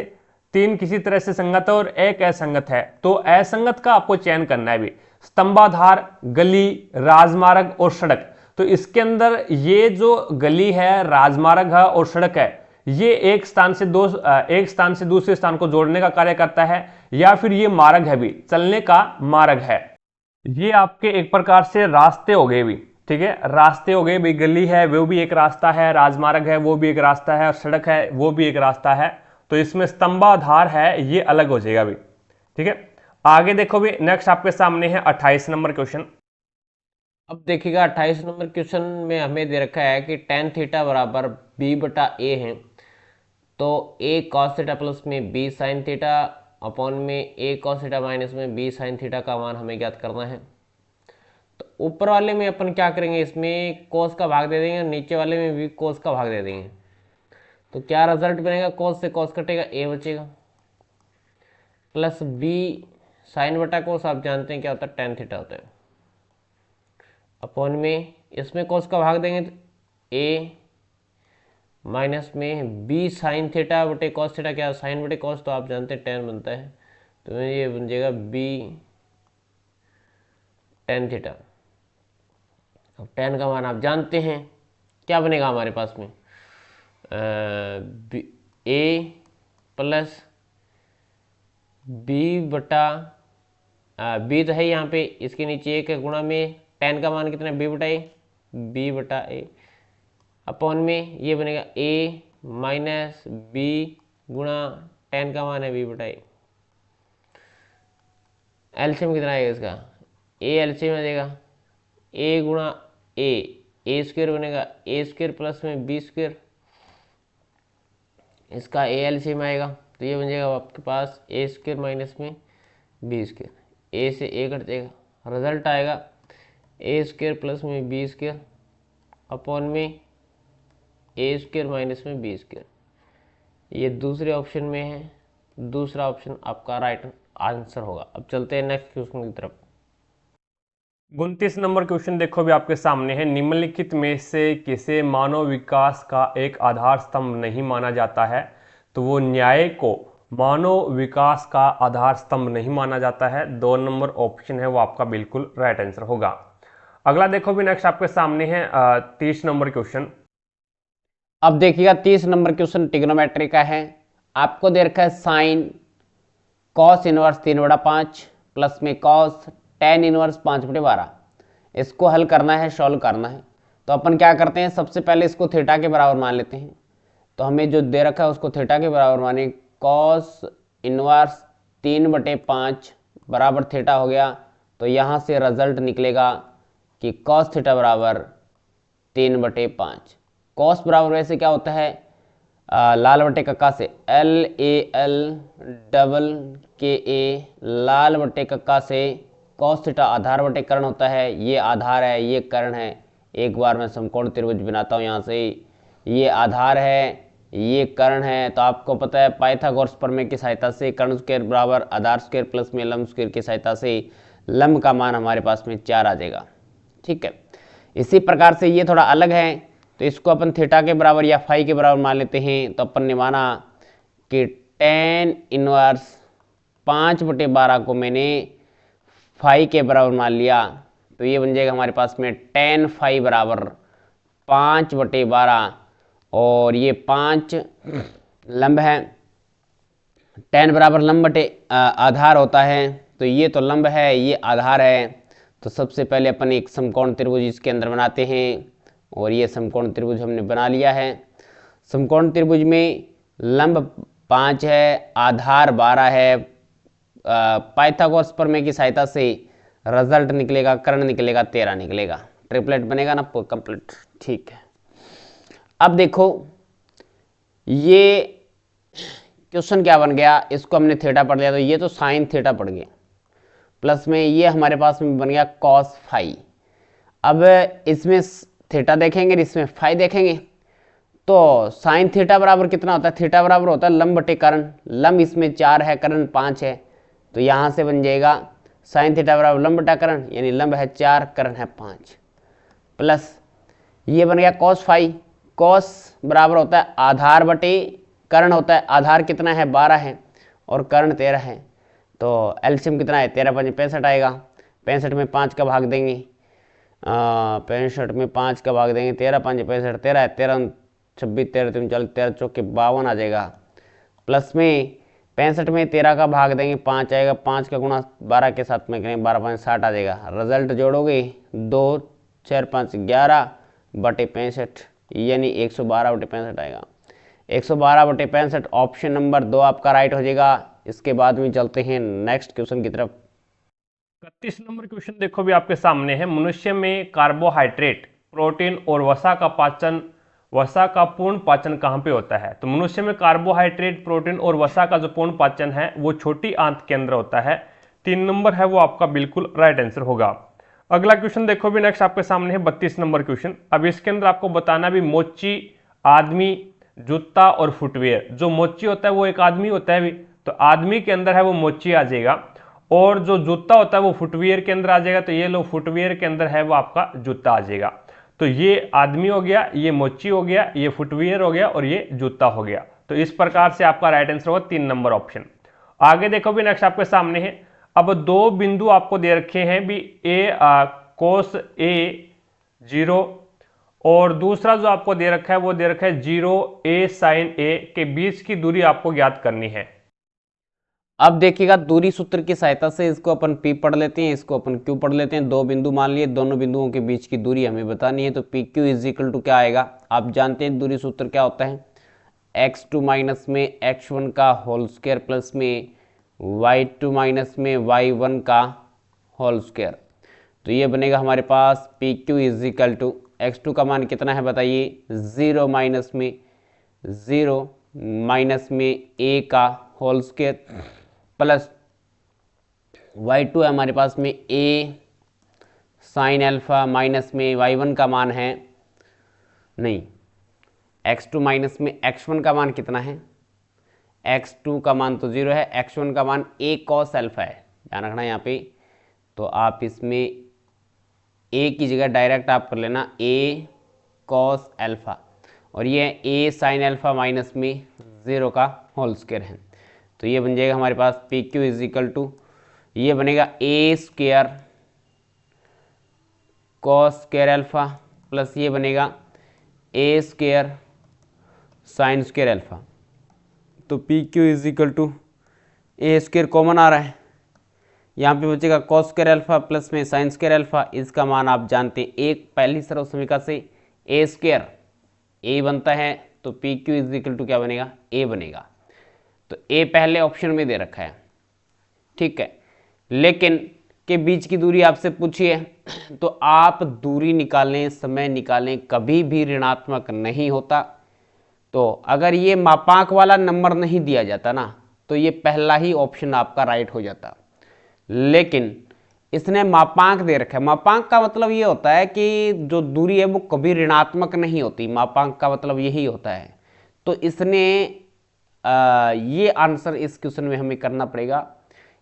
S1: 3 किसी तरह से संगत है और 1 असंगत है। तो असंगत का आपको चयन करना है भी। स्तंभाधार, गली, राजमार्ग और सड़क। तो इसके अंदर ये जो गली है, राजमार्ग है और सड़क है, ये एक स्थान से दूसरे स्थान को जोड़ने का कार्य करता है, या फिर ये मार्ग है भी, चलने का मार्ग है। ये आपके एक प्रकार से रास्ते हो गए भी, ठीक है, रास्ते हो गए भाई। गली है वो भी एक रास्ता है, राजमार्ग है वो भी एक रास्ता है, सड़क है वो भी एक रास्ता है। तो इसमें स्तंभाधार है ये अलग हो जाएगा भी, ठीक है। आगे देखो भी नेक्स्ट आपके सामने है 28 नंबर क्वेश्चन।
S2: अब देखिएगा 28 नंबर क्वेश्चन में हमें दे रखा है कि tan थीटा बराबर b बटा a है। तो a cos थीटा प्लस में b sin थीटा अपॉन में a cos थीटा माइनस में b sin थीटा का मान हमें ज्ञात करना है। तो ऊपर वाले में अपन क्या करेंगे, इसमें cos का भाग दे देंगे, नीचे वाले में भी cos का भाग दे देंगे। तो क्या रिजल्ट बनेगा, cos से cos कटेगा, a बचेगा प्लस b साइन बटा cos, आप जानते हैं क्या होता है, tan थीटा होता है, अपॉन में इसमें cos का भाग देंगे तो a माइनस में b साइन थीटा बटे cos थीटा, क्या साइन बटे cos तो आप जानते हैं tan बनता है, तो ये बन जाएगा b tan थीटा। अब tan का मान आप जानते हैं, क्या बनेगा हमारे पास में, a प्लस b बटा b तो है यहाँ पे, इसके नीचे 1 गुणा में tan का मान कितना है, b बटा a अपॉन में ये बनेगा a माइनस b गुणा tan का मान है b बटा a। एलसीएम कितना आएगा इसका, a एलसीएम आ जाएगा a गुणा a स्क्वायर बनेगा a स्क्वायर प्लस में b स्क्वायर, इसका a एलसीएम आएगा तो ये बन जाएगा आपके पास ए स्क्वायर माइनस में बी स्क्वायर, ए से ए कट जाएगा, रिजल्ट आएगा ए स्क्वायर प्लस में बी स्क्वायर अपॉन में ए स्क्वायर माइनस में बी स्क्वायर। ये दूसरे ऑप्शन में है, दूसरा ऑप्शन आपका राइट आंसर होगा। अब चलते हैं नेक्स्ट क्वेश्चन की तरफ।
S1: 29 नंबर क्वेश्चन देखो भी आपके सामने है। निम्नलिखित में से किसे मानव विकास का एक आधार स्तंभ नहीं माना जाता है? तो वो न्याय को मानव विकास का आधार स्तंभ नहीं माना जाता है। 2 नंबर ऑप्शन है वो आपका बिल्कुल राइट आंसर होगा। अगला देखो भी नेक्स्ट आपके सामने है 30 नंबर क्वेश्चन।
S2: अब देखिएगा 30 नंबर क्वेश्चन ट्रिग्नोमेट्री का है। आपको दे रखा है साइन कॉस इनवर्स 3/5 प्लस में कॉस टेन इनवर्स 5/12। इसको हल करना है, सॉल्व करना है। तो अपन क्या करते हैं, सबसे पहले इसको थीटा के बराबर मान लेते हैं। तो हमें जो दे रखा है उसको थीटा के बराबर माने, कॉस इनवर्स 3/5 बराबर थीटा हो गया। तो यहाँ से रिजल्ट निकलेगा कि कॉस थीटा बराबर 3/5। कॉस बराबर वैसे क्या होता है, लाल बटे कक्का से LAL डबल KA, लाल बटे कक्का से कॉस थीटा आधार बटे कर्ण होता है। ये आधार है, ये कर्ण है। एक बार मैं समकोण त्रिभुज बनाता हूँ यहाँ से। ये आधार है, ये कर्ण है। तो आपको पता है पाइथागोरस प्रमेय की सहायता से कर्ण स्क्वायर बराबर आधार स्क्वायर प्लस में लंब स्क्वायर की सहायता से लंब का मान हमारे पास में 4 आ जाएगा। ठीक है, इसी प्रकार से ये थोड़ा अलग है, तो इसको अपन थीटा के बराबर या फाई के बराबर मान लेते हैं। तो अपन ने माना कि टेन इनवर्स 5/12 को मैंने फाई के बराबर मान लिया। तो ये बन जाएगा हमारे पास में टेन फाई बराबर 5/12, और ये 5 लंब है, टेन बराबर लंब बटे आधार होता है। तो ये तो लंब है, ये आधार है। तो सबसे पहले अपन एक समकोण त्रिभुज इसके अंदर बनाते हैं, और ये समकोण त्रिभुज हमने बना लिया है। समकोण त्रिभुज में लंब 5 है, आधार 12 है। पाइथागोरस प्रमेय की सहायता से रिजल्ट निकलेगा, कर्ण निकलेगा 13 निकलेगा। ट्रिपलेट बनेगा ना कंप्लीट। ठीक है, अब देखो ये क्वेश्चन क्या बन गया, इसको हमने थीटा पढ़ लिया। तो ये तो साइन थीटा पढ़ गया, प्लस में ये हमारे पास में बन गया कॉस फाई। अब इसमें थीटा देखेंगे, इसमें फाई देखेंगे। तो साइन थीटा बराबर कितना होता है, थीटा बराबर होता है लंब बटे कर्ण। लंब इसमें 4 है, कर्ण 5 है। तो यहाँ से बन जाएगा साइन थीटा बराबर लंब बटा कर्ण, यानी लंब है 4, कर्ण है 5, प्लस ये बन गया कॉस फाई। कॉस बराबर होता है आधार बटे कर्ण होता है। आधार कितना है, 12 है, और कर्ण 13 है। तो एलसीएम कितना है, 13 5 65 आएगा। 65 में 5 का भाग देंगे, 65 में 5 का भाग देंगे, 13 5 65, 13 है, 13 26 13 3 40, 13 चौके 52 आ जाएगा। प्लस में 65 में 13 का भाग देंगे, 5 आएगा। 5 का गुणा 12 के साथ में करेंगे, 12 5 60 आ जाएगा। रिजल्ट जोड़ोगे 2 4 5 11 बटे 65, यानी 112 बटे 65 आएगा। 112 बटे 65 ऑप्शन नंबर 2 आपका राइट हो जाएगा। इसके बाद में चलते हैं नेक्स्ट क्वेश्चन की तरफ।
S1: 31 नंबर क्वेश्चन देखो भी आपके सामने है। मनुष्य में कार्बोहाइड्रेट, प्रोटीन और वसा का पूर्ण पाचन कहाँ पे होता है? तो मनुष्य में कार्बोहाइड्रेट, प्रोटीन और वसा का जो पूर्ण पाचन है वो छोटी आंत के अंदर होता है। 3 नंबर है वो आपका बिल्कुल राइट आंसर होगा। अगला क्वेश्चन देखो भी नेक्स्ट आपके सामने है 32 नंबर क्वेश्चन। अब इसके अंदर आपको बताना भी मोची, आदमी, जूता और फुटवेयर। जो मोची होता है वो एक आदमी होता है भी, तो आदमी के अंदर है वो मोची आ जाएगा, और जो जूता होता है वो फुटवियर के अंदर आ जाएगा। तो ये लो फुटवियर के अंदर है वो आपका जूता आ जाएगा। तो ये आदमी हो गया, ये मोची हो गया, ये फुटवियर हो गया, और ये जूता हो गया। तो इस प्रकार से आपका राइट आंसर होगा 3 नंबर ऑप्शन। आगे देखो भी नेक्स्ट आपके सामने है। अब 2 बिंदु आपको दे रखे हैं भी, ए कोस ए 0, और दूसरा जो आपको दे रखा है वो दे रखा है 0 A साइन A के बीच की दूरी आपको ज्ञात करनी है।
S2: अब देखिएगा दूरी सूत्र की सहायता से इसको अपन P पढ़ लेते हैं, इसको अपन Q पढ़ लेते हैं। 2 बिंदु मान लिए, दोनों बिंदुओं के बीच की दूरी हमें बतानी है। तो PQ इज इक्वल टू क्या आएगा, आप जानते हैं दूरी सूत्र क्या होता है, x2 माइनस में x1 का होल स्क्वायर प्लस में y2 माइनस में y1 का होल स्क्वायर। तो ये बनेगा हमारे पास PQ is equal to x2 का मान कितना है बताइए, 0 माइनस में 0 माइनस में ए का होल स्क्वायर प्लस y2 है हमारे पास में a साइन अल्फा माइनस में y1 का मान है नहीं, x2 माइनस में x1 का मान कितना है, x2 का मान तो 0 है, x1 का मान a cos अल्फा है, ध्यान रखना यहाँ पे। तो आप इसमें a की जगह डायरेक्ट आप कर लेना a cos अल्फा और ये a साइन अल्फा माइनस में 0 का होल स्क्वायर है। तो ये बन जाएगा हमारे पास P Q is equal to, ये बनेगा a square cos square alpha plus ये बनेगा a square sine square alpha. तो P Q is equal to A square common आ रहा है, यहाँ पे बचेगा कॉस स्क्वायर अल्फा प्लस में साइन स्क्वायर अल्फा। इसका मान आप जानते हैं, एक पहली सर्व समीकरण से ए स्क्वायर ए बनता है, तो P Q is equal to क्या बनेगा, ए बनेगा। तो ए पहले ऑप्शन में दे रखा है, ठीक है, लेकिन के बीच की दूरी आपसे पूछी है, तो आप दूरी निकालें, समय निकालें, कभी भी ऋणात्मक नहीं होता। तो अगर ये मापांक वाला नंबर नहीं दिया जाता ना, तो ये पहला ही ऑप्शन आपका राइट हो जाता, लेकिन इसने मापांक दे रखा है। मापांक का मतलब ये होता है कि जो दूरी है वो कभी ऋणात्मक नहीं होती, मापांक का मतलब यही होता है। तो इसने ये आंसर इस क्वेश्चन में हमें करना पड़ेगा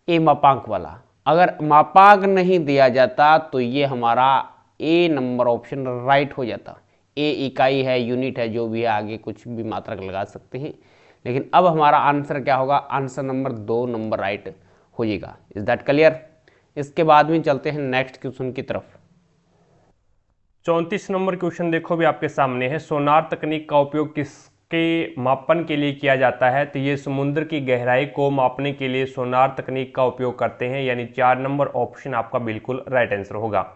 S2: ए मापांक वाला। अगर मापांक नहीं दिया जाता तो ये हमारा ए नंबर ऑप्शन राइट हो जाता। ए इकाई है, यूनिट है, जो भी है, आगे कुछ भी मात्रक लगा सकते हैं, लेकिन अब हमारा आंसर क्या होगा, आंसर नंबर 2 नंबर राइट हो जाएगा। Is that clear? इसके बाद में चलते हैं नेक्स्ट क्वेश्चन की तरफ।
S1: 34 नंबर क्वेश्चन देखो भी आपके सामने है। सोनार तकनीक का उपयोग किसके मापन के लिए किया जाता है? तो ये समुद्र की गहराई को मापने के लिए सोनार तकनीक का उपयोग करते हैं, यानी 4 नंबर ऑप्शन आपका बिल्कुल राइट आंसर होगा।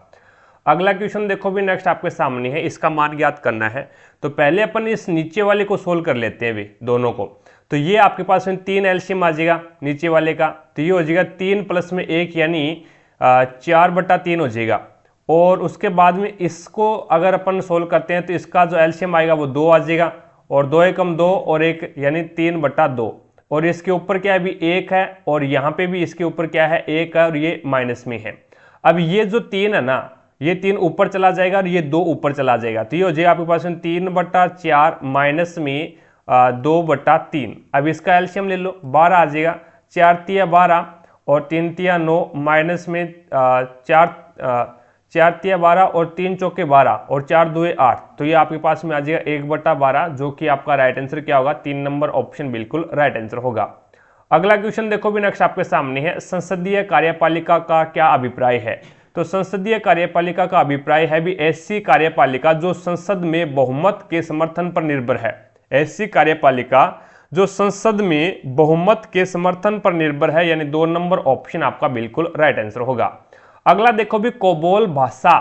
S1: अगला क्वेश्चन देखो भी नेक्स्ट आपके सामने है, इसका मान ज्ञात करना है। तो पहले अपन इस नीचे वाले को सोल्व कर लेते हैं भी, दोनों को। तो ये आपके पास में 3 एलसीएम आ जाएगा नीचे वाले का, तो ये हो जाएगा 3 प्लस में 1 यानी 4/3 हो जाएगा। और उसके बाद में इसको अगर अपन सोल्व करते हैं तो इसका जो एलसीएम आएगा वो 2 आ जाएगा, और 2 एकम 2 और 1 यानी 3/2। और इसके ऊपर क्या है भी 1 है, और यहाँ पे भी इसके ऊपर क्या है 1 है, और ये माइनस में है। अब ये जो 3 है ना, ये 3 ऊपर चला जाएगा और ये 2 ऊपर चला जाएगा, तो ये हो जाएगा आपके पास 3/4 माइनस में 2/3। अब इसका एलसीएम ले लो, 12 आ जाएगा। 4 तिया 12 और 3 तिया 9 माइनस में 4 तिया 12 और 3 चौके 12 और 4 दुए 8, तो ये आपके पास में आ जाएगा 1/12, जो कि आपका राइट आंसर क्या होगा, 3 नंबर ऑप्शन बिल्कुल राइट आंसर होगा। अगला क्वेश्चन देखो भी नेक्स्ट आपके सामने है, संसदीय कार्यपालिका का क्या अभिप्राय है? तो संसदीय कार्यपालिका का अभिप्राय है भी ऐसी कार्यपालिका जो संसद में बहुमत के समर्थन पर निर्भर है। ऐसी कार्यपालिका जो संसद में बहुमत के समर्थन पर निर्भर है, यानी 2 नंबर ऑप्शन आपका बिल्कुल राइट आंसर होगा। अगला देखो भी कोबोल भाषा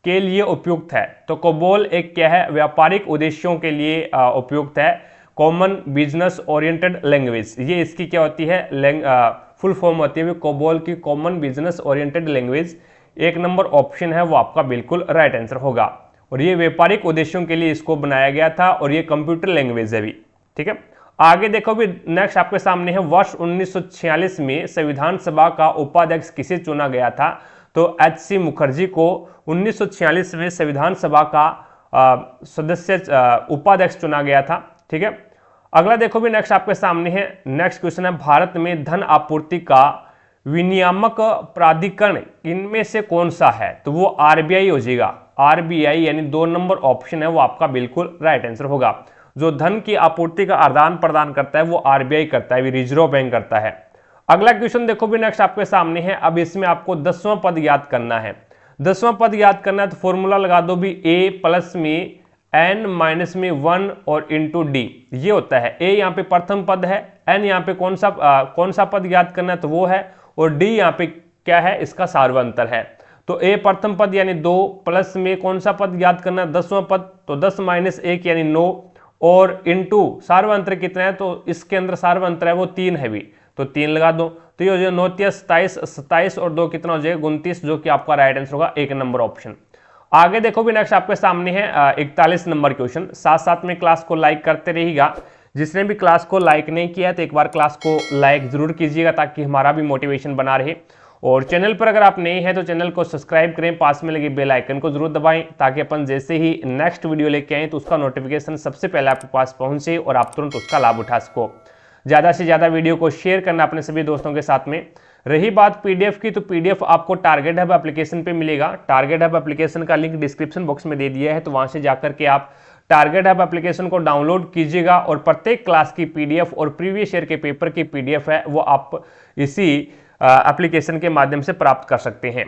S1: के लिए उपयुक्त है। तो कोबोल एक क्या है, व्यापारिक उद्देश्यों के लिए उपयुक्त है। कॉमन बिजनेस ओरिएंटेड लैंग्वेज, ये इसकी क्या होती है, फुल फॉर्म होती है कोबोल की, common business oriented language. 1 number option है वो आपका बिल्कुल राइट आंसर होगा। और ये व्यापारिक उद्देश्यों के लिए इसको बनाया गया था, और ये कंप्यूटर लैंग्वेज है भी, ठीक है। आगे देखो भी नेक्स्ट आपके सामने है, वर्ष 1946 में संविधान सभा का उपाध्यक्ष किसे चुना गया था? तो HC मुखर्जी को 1946 में संविधान सभा का सदस्य उपाध्यक्ष चुना गया था, ठीक है। अगला देखो भी नेक्स्ट आपके सामने है, नेक्स्ट क्वेश्चन है, भारत में धन आपूर्ति का विनियामक प्राधिकरण इनमें से कौन सा है? तो वो RBI हो जाएगा। RBI यानी 2 नंबर ऑप्शन है वो आपका बिल्कुल राइट आंसर होगा। जो धन की आपूर्ति का आदान प्रदान करता है वो RBI करता है, रिजर्व बैंक करता है। अगला क्वेश्चन देखो भी नेक्स्ट आपके सामने है, अब इसमें आपको 10वां पद याद करना है। 10वां पद याद करना है तो फॉर्मूला लगा दो भी, A प्लस में n माइनस में 1 और इंटू डी, ये होता है। A यहाँ पे प्रथम पद है, n यहाँ पे कौन सा पद याद करना है तो वो है, और D यहाँ पे क्या है, इसका सार्वंतर है। तो A प्रथम पद यानी 2 प्लस में कौन सा पद याद करना है, 10वां पद, तो 10 माइनस 1 यानी 9, और इंटू सार्वंतर कितना है, तो इसके अंदर सार्वंतर है वो 3 है भी, तो 3 लगा दो, तो ये हो जाएगा 9 × 27, 27 और 2 कितना हो जाएगा 29, जो कि आपका राइट आंसर होगा 1 नंबर ऑप्शन। आगे देखो भी नेक्स्ट आपके सामने है 41 नंबर क्वेश्चन। साथ साथ में क्लास को लाइक करते रहिएगा, जिसने भी क्लास को लाइक नहीं किया है तो एक बार क्लास को लाइक जरूर कीजिएगा ताकि हमारा भी मोटिवेशन बना रहे। और चैनल पर अगर आप नए हैं तो चैनल को सब्सक्राइब करें, पास में लगे बेल आइकन को जरूर दबाएं ताकि अपन जैसे ही नेक्स्ट वीडियो लेके आएँ तो उसका नोटिफिकेशन सबसे पहले आपके पास पहुंचे और आप तुरंत उसका लाभ उठा सको। ज़्यादा से ज़्यादा वीडियो को शेयर करना अपने सभी दोस्तों के साथ में। रही बात पीडीएफ की, तो पीडीएफ आपको टारगेट हब एप्लीकेशन पे मिलेगा। टारगेट हब एप्लीकेशन का लिंक डिस्क्रिप्शन बॉक्स में दे दिया है, तो वहां से जाकर के आप टारगेट हब एप्लीकेशन को डाउनलोड कीजिएगा और प्रत्येक क्लास की पीडीएफ और प्रीवियस ईयर के पेपर की पीडीएफ है वो आप इसी एप्लीकेशन के माध्यम से प्राप्त कर सकते हैं।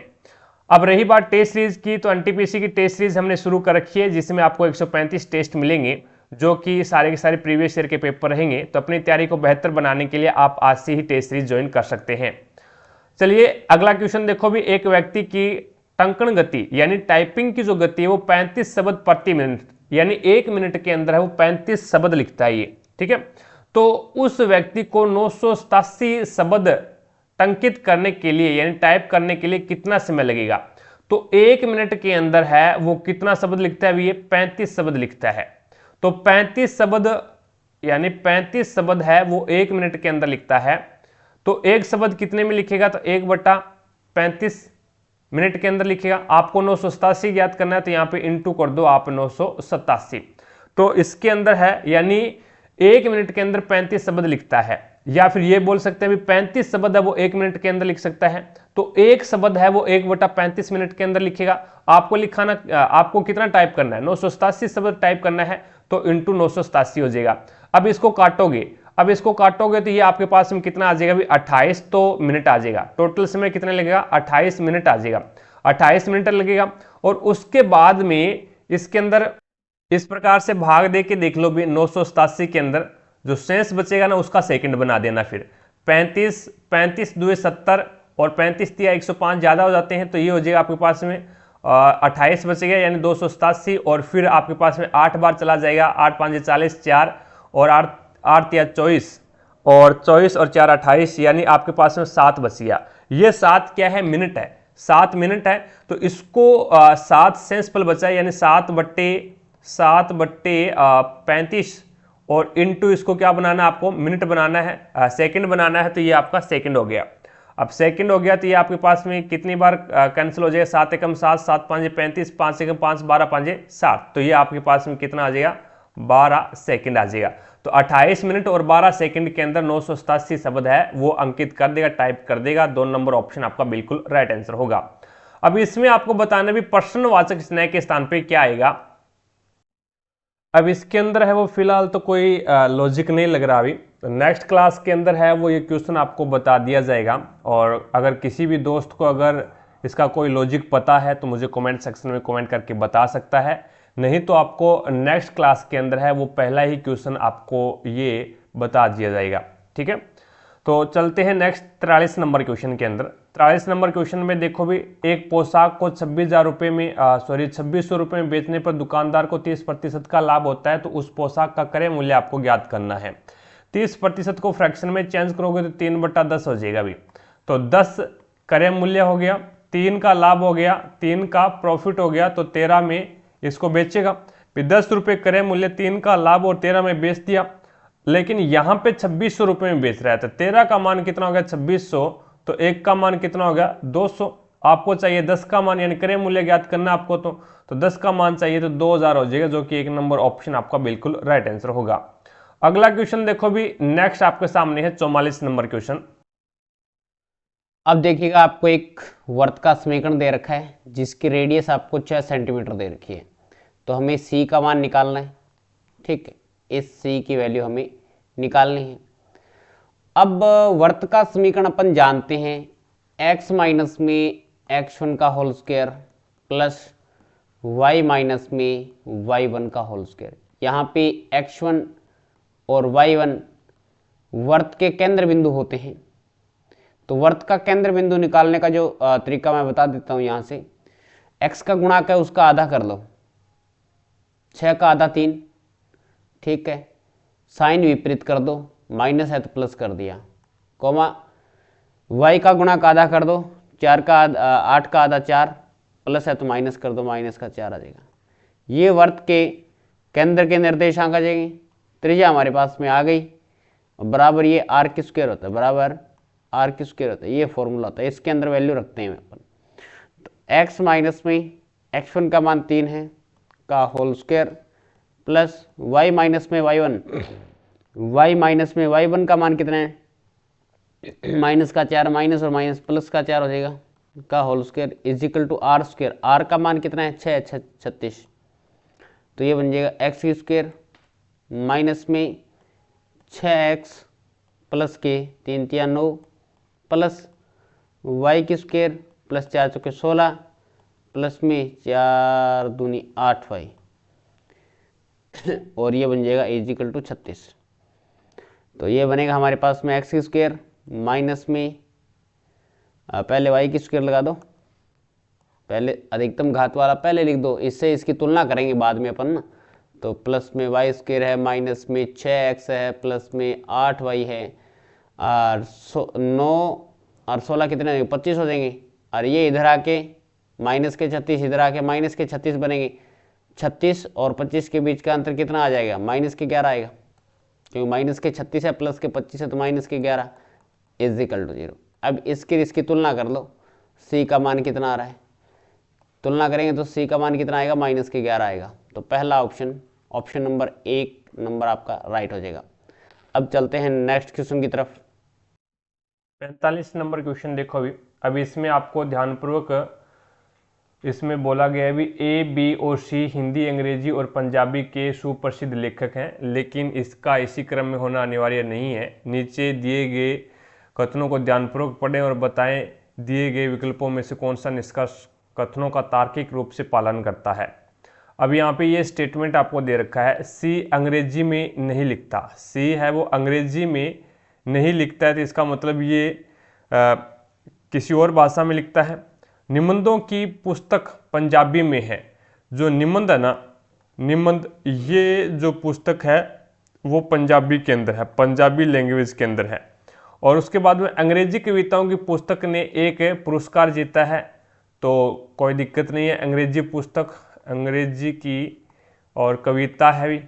S1: अब रही बात टेस्ट सीरीज की, तो एनटीपीसी की टेस्ट सीरीज हमने शुरू कर रखी है जिसमें आपको 135 टेस्ट मिलेंगे जो कि सारे के सारे प्रीवियस ईयर के पेपर रहेंगे। तो अपनी तैयारी को बेहतर बनाने के लिए आप आज से ही टेस्ट सीरीज ज्वाइन कर सकते हैं। चलिए अगला क्वेश्चन देखो भी, एक व्यक्ति की टंकण गति यानी टाइपिंग की जो गति है वो 35 शब्द प्रति मिनट यानी 1 मिनट के अंदर है वो 35 शब्द लिखता है ये, ठीक है। तो उस व्यक्ति को 987 शब्द टंकित करने के लिए यानी टाइप करने के लिए कितना समय लगेगा? तो 1 मिनट के अंदर है वो कितना शब्द लिखता है? ये 35 शब्द लिखता है। तो 35 शब्द यानी 35 शब्द है वो 1 मिनट के अंदर लिखता है। तो एक शब्द कितने में लिखेगा? तो 1/35 मिनट के अंदर लिखेगा। आपको 987 ज्ञात करना है तो यहाँ पे इंटू कर दो आप 987। तो इसके अंदर है यानी 1 मिनट के अंदर 35 शब्द लिखता है, या फिर ये बोल सकते हैं भी 35 शब्द है वो 1 मिनट के अंदर लिख सकता है। तो एक शब्द है वो 1/35 मिनट के अंदर लिखेगा। आपको लिखाना, आपको कितना टाइप करना है? 987 शब्द टाइप करना है, तो इंटू 987 हो जाएगा। अब इसको काटोगे तो ये आपके पास में कितना आ जाएगा भी 28 तो मिनट आ जाएगा। टोटल समय कितना लगेगा? 28 मिनट आ जाएगा। 28 मिनट लगेगा। और उसके बाद में इसके अंदर इस प्रकार से भाग दे के देख लो भी 987 के अंदर जो शेष बचेगा ना उसका सेकंड बना देना। फिर 35 2 70 और 35 3 105 ज्यादा हो जाते हैं तो ये हो जाएगा आपके पास में 28 बचेगा यानी 287। और फिर आपके पास में 8 बार चला जाएगा, 8 5 40 4 और 8 3 24 और 24 और 4 28 यानी आपके पास में 7 बच गया। ये 7 क्या है? मिनट है। 7 मिनट है। तो इसको 7 शेषफल बचा यानी 7/35 और इंटू इसको क्या बनाना है? आपको मिनट बनाना है, सेकंड बनाना है। तो ये आपका सेकंड हो गया। अब सेकंड हो गया तो ये आपके पास में कितनी बार कैंसिल हो जाएगा? 7 एकम 7, 7 5 35, 5 एकम 5, 12 5 60। तो ये आपके पास में कितना आ जाएगा? 12 सेकंड आ जाएगा। तो 28 मिनट और 12 सेकंड के अंदर 987 शब्द है वो अंकित कर देगा, टाइप कर देगा। 2 नंबर ऑप्शन आपका बिल्कुल राइट आंसर होगा। अब इसमें आपको बताना भी प्रश्नवाचक स्नेह के स्थान पे क्या आएगा। अब इसके अंदर है वो फिलहाल तो कोई लॉजिक नहीं लग रहा अभी। तो नेक्स्ट क्लास के अंदर है वो ये क्वेश्चन आपको बता दिया जाएगा। और अगर किसी भी दोस्त को अगर इसका कोई लॉजिक पता है तो मुझे कमेंट सेक्शन में कमेंट करके बता सकता है, नहीं तो आपको नेक्स्ट क्लास के अंदर है वो पहला ही क्वेश्चन आपको ये बता दिया जाएगा, ठीक है। तो चलते हैं नेक्स्ट 43 नंबर क्वेश्चन के अंदर। 43 नंबर क्वेश्चन में देखो भी, एक पोशाक को 26,000 रुपये में 2600 रुपये में बेचने पर दुकानदार को 30% का लाभ होता है। तो उस पोशाक का क्रय मूल्य आपको ज्ञात करना है। 30% को फ्रैक्शन में चेंज करोगे तो 3/10 हो जाएगा भी। तो 10 क्रय मूल्य हो गया, 3 का लाभ हो गया, 3 का प्रॉफिट हो गया, तो 13 में इसको बेचेगा। फिर 10 रुपये क्रय मूल्य, 3 का लाभ और 13 में बेच दिया। लेकिन यहाँ पे 2600 रुपये में बेच रहा है। तो 13 का मान कितना हो गया? 2600। तो 1 का मान कितना हो गया? 200। आपको चाहिए 10 का मान यानी क्रय मूल्य ज्ञात करना आपको। तो 10 का मान चाहिए तो 2000 हो जाएगा, जो कि 1 नंबर ऑप्शन आपका बिल्कुल राइट आंसर होगा। अगला क्वेश्चन देखो भी, नेक्स्ट आपके सामने है 44 नंबर क्वेश्चन।
S2: अब देखिएगा, आपको एक वर्त का समीकरण दे रखा है जिसकी रेडियस आपको 6 सेंटीमीटर दे रखी है। तो हमें सी का मान निकालना है, ठीक है। इस सी की वैल्यू हमें निकालनी है। अब वर्त का समीकरण अपन जानते हैं, x माइनस में x1 का whole square plus y minus में y1 का होल स्क्वायर। यहाँ पे x1 और y1 वर्त के केंद्र बिंदु होते हैं। तो वर्त का केंद्र बिंदु निकालने का जो तरीका मैं बता देता हूँ। यहाँ से x का गुणांक है उसका आधा कर लो, 6 का आधा 3, ठीक है। साइन विपरीत कर दो, माइनस है तो प्लस कर दिया, कोमा y का गुणांक आधा कर दो, 8 का आधा 4, प्लस है तो माइनस कर दो, माइनस का 4 आ जाएगा। ये वर्त के केंद्र के निर्देशांक आ जाएंगे,
S3: त्रिज्या हमारे पास में आ गई, बराबर ये आर की स्क्वायर होता है, बराबर आर की स्क्वायर होता है, ये फॉर्मूला होता है, इसके अंदर वैल्यू रखते हैं अपन। तो x माइनस में x1 का मान 3 है का whole square plus y minus में y1, y माइनस में y1 का मान कितना है, माइनस का 4, माइनस और माइनस प्लस का 4 हो जाएगा का whole square is equal to R square, R का मान कितना है 6 36, तो ये बन जाएगा एक्स की स्क्वायर माइनस में 6x प्लस के 3 3 9 प्लस वाई की स्क्वायर प्लस 4 चौके 16 प्लस में 4 दूनी 8y और ये बन जाएगा इज इक्वल टू 36। तो ये बनेगा हमारे पास में एक्स की स्क्वायर माइनस में पहले y की स्क्वायर लगा दो, पहले अधिकतम घात वाला पहले लिख दो, इससे इसकी तुलना करेंगे बाद में अपन ना। तो प्लस में y स्क्वायर है माइनस में 6x है प्लस में 8y है और 9 और 16 कितने हो 25 हो जाएंगे, और ये इधर आके माइनस के 36 इधर आके माइनस के 36 बनेंगे। 36 और 25 के बीच का अंतर कितना आ जाएगा, माइनस के 11 आएगा, क्योंकि माइनस के 36 है प्लस के 25 है तो माइनस के 11 इज इक्वल टू 0। अब इसकी तुलना कर लो, c का मान कितना आ रहा है, तुलना करेंगे तो c का मान कितना आएगा माइनस के 11 आएगा। तो पहला ऑप्शन नंबर 1 नंबर आपका राइट हो जाएगा। अब चलते हैं नेक्स्ट क्वेश्चन की तरफ।
S1: 45 नंबर क्वेश्चन देखो अभी इसमें आपको ध्यानपूर्वक इसमें बोला गया है भी ए बी और सी हिंदी अंग्रेजी और पंजाबी के सुप्रसिद्ध लेखक हैं, लेकिन इसका इसी क्रम में होना अनिवार्य नहीं है। नीचे दिए गए कथनों को ध्यानपूर्वक पढ़ें और बताएं दिए गए विकल्पों में से कौन सा निष्कर्ष कथनों का तार्किक रूप से पालन करता है। अब यहाँ पे ये स्टेटमेंट आपको दे रखा है, सी अंग्रेजी में नहीं लिखता, सी है वो अंग्रेजी में नहीं लिखता है, तो इसका मतलब ये किसी और भाषा में लिखता है। निबंधों की पुस्तक पंजाबी में है, जो निबंध है ना, निबंध ये जो पुस्तक है वो पंजाबी के अंदर है, पंजाबी लैंग्वेज के अंदर है। और उसके बाद में अंग्रेजी कविताओं की पुस्तक ने एक पुरस्कार जीता है, तो कोई दिक्कत नहीं है, अंग्रेजी पुस्तक अंग्रेजी की और कविता है भी,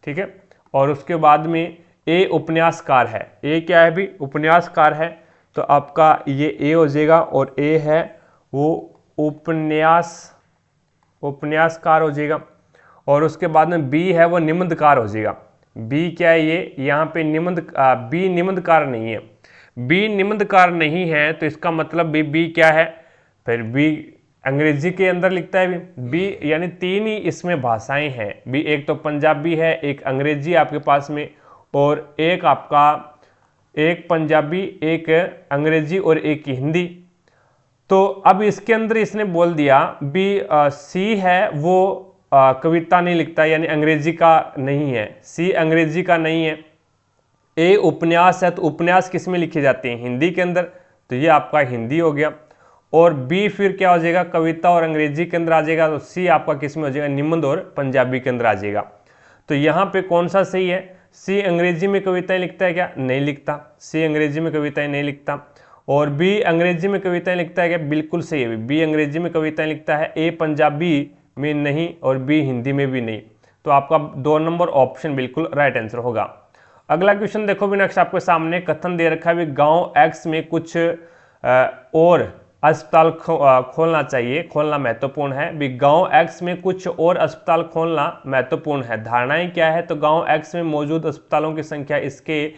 S1: ठीक है। और उसके बाद में ए उपन्यासकार है, ए क्या है भी उपन्यासकार है, तो आपका ये ए हो जाएगा और ए है वो उपन्यासकार हो जाएगा। और उसके बाद में बी है वो निबंधकार हो जाएगा। बी क्या है ये, यहाँ पे बी निबंधकार नहीं है, बी निबंधकार नहीं है, तो इसका मतलब बी क्या है, फिर बी अंग्रेजी के अंदर लिखता है बी यानी 3 ही इसमें भाषाएं हैं भी, एक तो पंजाबी है, एक अंग्रेजी आपके पास में, और एक आपका एक पंजाबी, एक अंग्रेजी और एक हिंदी। तो अब इसके अंदर इसने बोल दिया बी सी है वो कविता नहीं लिखता, यानी अंग्रेजी का नहीं है, सी अंग्रेजी का नहीं है। ए उपन्यास है, तो उपन्यास किस में लिखे जाते हैं, हिंदी के अंदर, तो ये आपका हिंदी हो गया। और बी फिर क्या हो जाएगा, कविता और अंग्रेजी के अंदर आ जाएगा, तो सी आपका किस में हो जाएगा, निबंध और पंजाबी के अंदर आ जाएगा। तो यहाँ पे कौन सा सही है, सी अंग्रेजी में कविताएं लिखता है क्या, नहीं लिखता, सी अंग्रेजी में कविताएं नहीं लिखता। और बी अंग्रेजी में कविताएं लिखता है क्या, बिल्कुल सही है, बी अंग्रेजी में कविताएं लिखता है, ए पंजाबी में नहीं और बी हिंदी में भी नहीं। तो आपका 2 नंबर ऑप्शन बिल्कुल राइट आंसर होगा। अगला क्वेश्चन देखो भी, नेक्स्ट आपके सामने कथन दे रखा है, गांव एक्स में कुछ और अस्पताल खोलना चाहिए, खोलना महत्वपूर्ण है भी, गांव एक्स में कुछ और अस्पताल खोलना महत्वपूर्ण है। धारणाएं क्या है, तो गांव एक्स में मौजूद अस्पतालों की संख्या इसके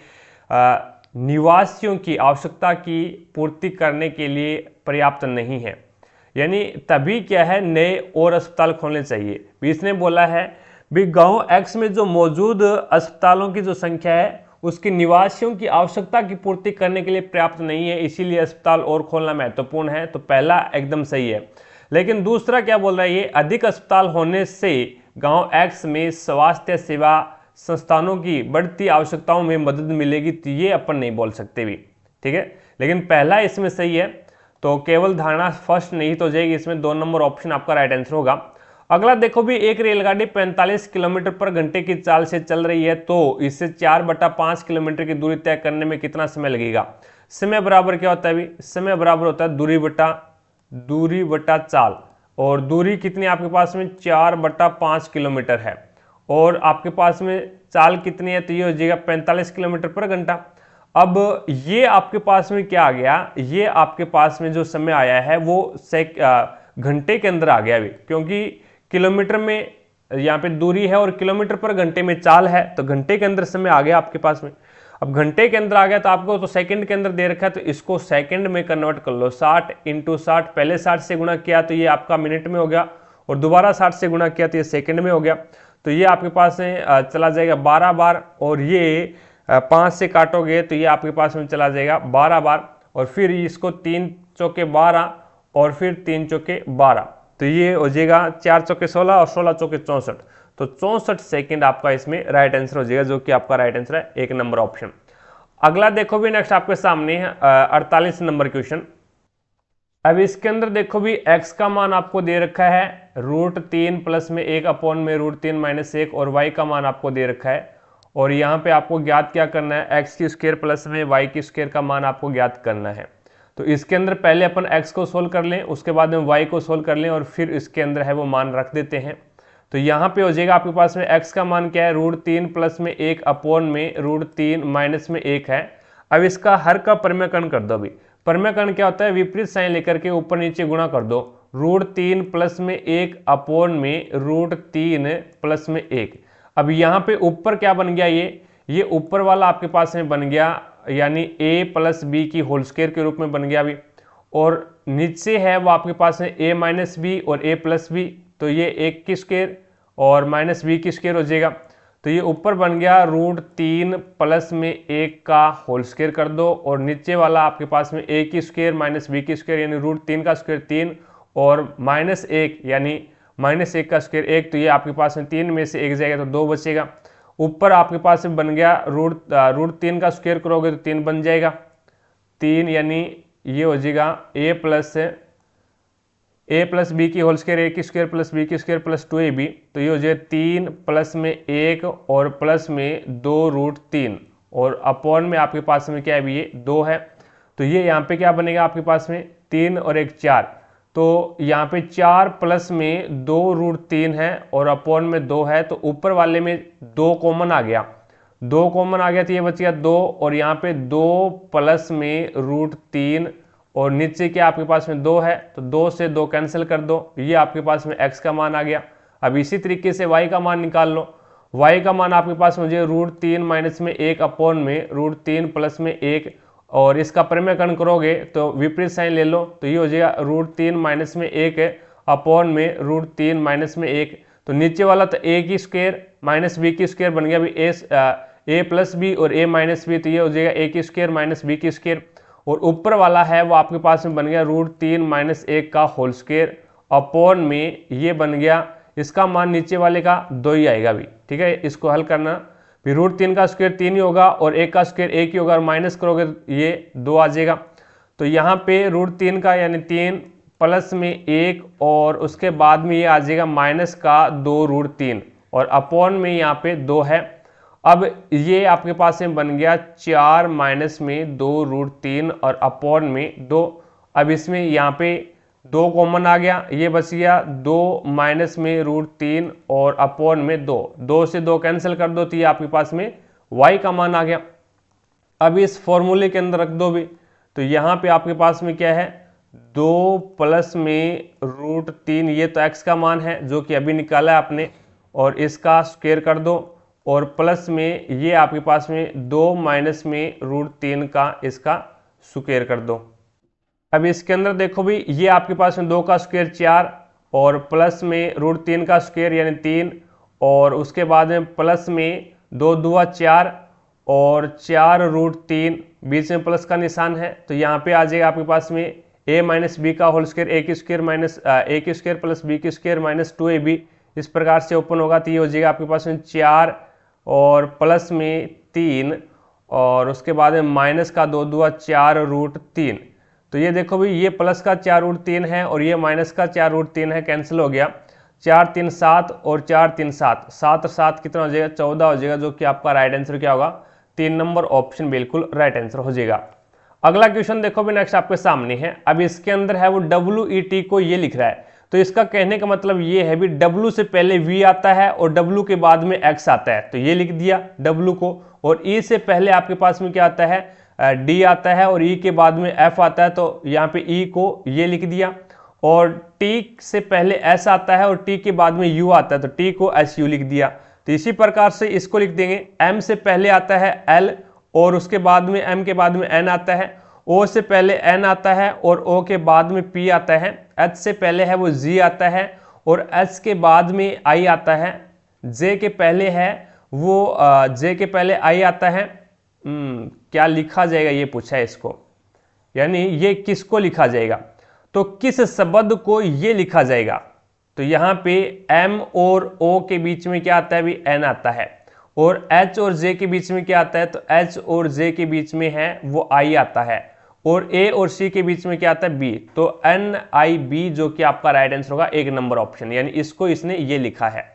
S1: निवासियों की आवश्यकता की पूर्ति करने के लिए पर्याप्त नहीं है, यानी तभी क्या है नए और अस्पताल खोलने चाहिए। इसने बोला है भी गांव एक्स में जो मौजूद अस्पतालों की जो संख्या है उसके निवासियों की आवश्यकता की पूर्ति करने के लिए पर्याप्त नहीं है, इसीलिए अस्पताल और खोलना महत्वपूर्ण है। तो पहला एकदम सही है। लेकिन दूसरा क्या बोल रहा है, ये अधिक अस्पताल होने से गांव एक्स में स्वास्थ्य सेवा संस्थानों की बढ़ती आवश्यकताओं में मदद मिलेगी, तो ये अपन नहीं बोल सकते भी, ठीक है। लेकिन पहला इसमें सही है, तो केवल धारणा फर्स्ट नहीं तो जाएगी, इसमें 2 नंबर ऑप्शन आपका राइट आंसर होगा। अगला देखो भी, एक रेलगाड़ी 45 किलोमीटर पर घंटे की चाल से चल रही है, तो इससे 4/5 किलोमीटर की दूरी तय करने में कितना समय लगेगा। समय बराबर क्या होता है अभी, समय बराबर होता है दूरी बटा चाल, और दूरी कितनी आपके पास में 4/5 किलोमीटर है, और आपके पास में चाल कितनी है, तो ये हो जाएगा 45 किलोमीटर पर घंटा। अब ये आपके पास में क्या आ गया, ये आपके पास में जो समय आया है वो घंटे के अंदर आ गया अभी, क्योंकि किलोमीटर में यहाँ पे दूरी है और किलोमीटर पर घंटे में चाल है, तो घंटे के अंदर समय आ गया आपके पास में। अब घंटे के अंदर आ गया तो आपको तो सेकंड के अंदर दे रखा है, तो इसको सेकंड में कन्वर्ट कर लो। 60 × 60, पहले 60 से गुणा किया तो ये आपका मिनट में हो गया, और दोबारा 60 से गुणा किया तो ये सेकंड में हो गया। तो ये आपके पास में चला जाएगा 12 बार, और ये 5 से काटोगे तो ये आपके पास में चला जाएगा 12 बार, और फिर इसको 3 चौके 12 और फिर 3 चौके 12, तो ये हो जाएगा 4 चौके 16 और 16 चौके 64, तो 64 सेकंड आपका इसमें राइट आंसर हो जाएगा, जो कि आपका राइट आंसर है 1 नंबर ऑप्शन। अगला देखो भी नेक्स्ट आपके सामने है 48 नंबर क्वेश्चन। अब इसके अंदर देखो भी x का मान आपको दे रखा है √3 प्लस में 1 अपॉन में √3 माइनस 1, और y का मान आपको दे रखा है, और यहाँ पे आपको ज्ञात क्या करना है, x की स्क्वायर प्लस में y की स्क्वायर का मान आपको ज्ञात करना है। तो इसके अंदर पहले अपन x को सोल्व कर लें, उसके बाद में y को सोल्व कर लें, और फिर इसके अंदर है वो मान रख देते हैं। तो यहाँ पे हो जाएगा आपके पास में x का मान क्या है, √3 प्लस में 1 अपॉन में √3 माइनस में 1 है। अब इसका हर का परिमेयकरण कर दो। अभी परिमेयकरण क्या होता है, विपरीत साइन लेकर के ऊपर नीचे गुणा कर दो। √3 प्लस में 1 अपॉन में √3 प्लस में 1। अब यहाँ पे ऊपर क्या बन गया, ये ऊपर वाला आपके पास में बन गया, यानी a प्लस बी की होल स्क्वायर के रूप में बन गया अभी, और नीचे है वो आपके पास में a माइनस बी और a प्लस बी, तो ये 1 की स्क्वायर और माइनस बी की स्क्वायर हो जाएगा। तो ये ऊपर बन गया √3 प्लस में 1 का होल स्क्वायर कर दो, और नीचे वाला आपके पास में a की स्क्वायर माइनस बी की स्क्वायर, यानी √3 का स्क्वायर 3 और माइनस 1 यानी माइनस 1 का स्क्वायर 1, तो ये आपके पास में 3 में से 1 जाएगा तो 2 बचेगा। ऊपर आपके पास में बन गया √3 का स्क्वायर करोगे तो 3 बन जाएगा, 3 यानी ये हो जाएगा a प्लस बी की होल स्क्वायर, a की स्क्वायर प्लस बी की स्क्वायर प्लस 2ab, तो ये हो जाएगा 3 प्लस में 1 और प्लस में 2√3, और अपॉन में आपके पास में क्या है, ये 2 है। तो ये यहाँ पे क्या बनेगा आपके पास में 3 और 1 4, तो यहाँ पे 4 प्लस में 2√3 है और अपॉन में 2 है, तो ऊपर वाले में 2 कॉमन आ गया, 2 कॉमन आ गया तो ये बच गया 2, और यहाँ पे 2 प्लस में √3 और नीचे क्या आपके पास में 2 है, तो 2 से 2 कैंसिल कर दो, ये आपके पास में x का मान आ गया। अब इसी तरीके से y का मान निकाल लो। y का मान आपके पास मुझे √3 माइनस में 1 अपॉन में √3 प्लस में 1, और इसका परिमेयकरण करोगे तो विपरीत साइन ले लो, तो ये हो जाएगा √3 माइनस में 1 अपॉन में √3 माइनस में 1, तो नीचे वाला तो a की स्क्वायर माइनस b की स्क्वायर बन गया अभी a प्लस बी और a माइनस बी, तो ये हो जाएगा a की स्क्वायर माइनस b की स्क्वायर, और ऊपर वाला है वो आपके पास में बन गया √3 माइनस 1 का होल स्क्वायर अपॉन में ये बन गया, इसका मान नीचे वाले का 2 ही आएगा अभी, ठीक है। इसको हल करना, फिर √3 का स्क्वायर 3 ही होगा और 1 का स्क्वायर 1 ही होगा, और माइनस करोगे तो ये 2 आ जाएगा। तो यहाँ पे √3 का यानी 3 प्लस में 1 और उसके बाद में ये आ जाएगा माइनस का 2√3 और अपॉन में यहाँ पे 2 है। अब ये आपके पास में बन गया 4 माइनस में 2√3 और अपॉन में 2। अब इसमें यहाँ पे 2 कॉमन आ गया, ये बच गया 2 माइनस में √3 और अपॉन में 2, 2 से 2 कैंसिल कर दो, तो ये आपके पास में y का मान आ गया। अब इस फॉर्मूले के अंदर रख दो भी, तो यहाँ पे आपके पास में क्या है 2 प्लस में √3, ये तो x का मान है जो कि अभी निकाला है आपने, और इसका स्क्वायर कर दो, और प्लस में ये आपके पास में 2 माइनस में √3 का इसका स्क्वायर कर दो। अब इसके अंदर देखो भी, ये आपके पास में 2 का स्क्वायर 4 और प्लस में √3 का स्क्वायर यानी 3, और उसके बाद में प्लस में 2 दूआ 4 और 4√3, बीच में प्लस का निशान है, तो यहाँ पे आ जाएगा आपके पास में a माइनस बी का होल स्क्वायर, a की स्क्वायर माइनस a की स्क्वायर प्लस b की स्क्वायर माइनस 2ab, इस प्रकार से ओपन होगा, तो ये हो जाएगा आपके पास में 4 और प्लस में 3 और उसके बाद में माइनस का 2 दूआ 4√3। तो ये देखो भी, ये प्लस का 4√3 है और ये माइनस का 4√3 है, कैंसिल हो गया, 4 3 7 और 4 3 7, 7 और 7 कितना हो जाएगा 14 हो जाएगा, जो कि आपका राइट आंसर क्या होगा 3 नंबर ऑप्शन बिल्कुल राइट आंसर हो जाएगा। अगला क्वेश्चन देखो भी नेक्स्ट आपके सामने है। अब इसके अंदर है वो WET को ये लिख रहा है, तो इसका कहने का मतलब ये है भी W से पहले V आता है और W के बाद में X आता है, तो ये लिख दिया W को। और E से पहले आपके पास में क्या आता है, D आता है, और E के बाद में F आता है, तो यहाँ पे E को ये लिख दिया। और T से पहले S आता है और T के बाद में U आता है, तो T को SU लिख दिया। तो इसी प्रकार से इसको लिख देंगे, M से पहले आता है L और उसके बाद में M के बाद में N आता है, O से पहले N आता है और O के बाद में P आता है, H से पहले है वो G आता है और H के बाद में I आता है, J के पहले है वो J के पहले I आता है। क्या लिखा जाएगा ये पूछा है इसको, यानी ये किसको लिखा जाएगा, तो किस शब्द को ये लिखा जाएगा। तो यहाँ पे M और O के बीच में क्या आता है भी N आता है, और H और J के बीच में क्या आता है, तो H और J के बीच में है वो I आता है, और A और C के बीच में क्या आता है B, तो NIB जो कि आपका राइट आंसर होगा 1 नंबर ऑप्शन, यानी इसको इसने ये लिखा है।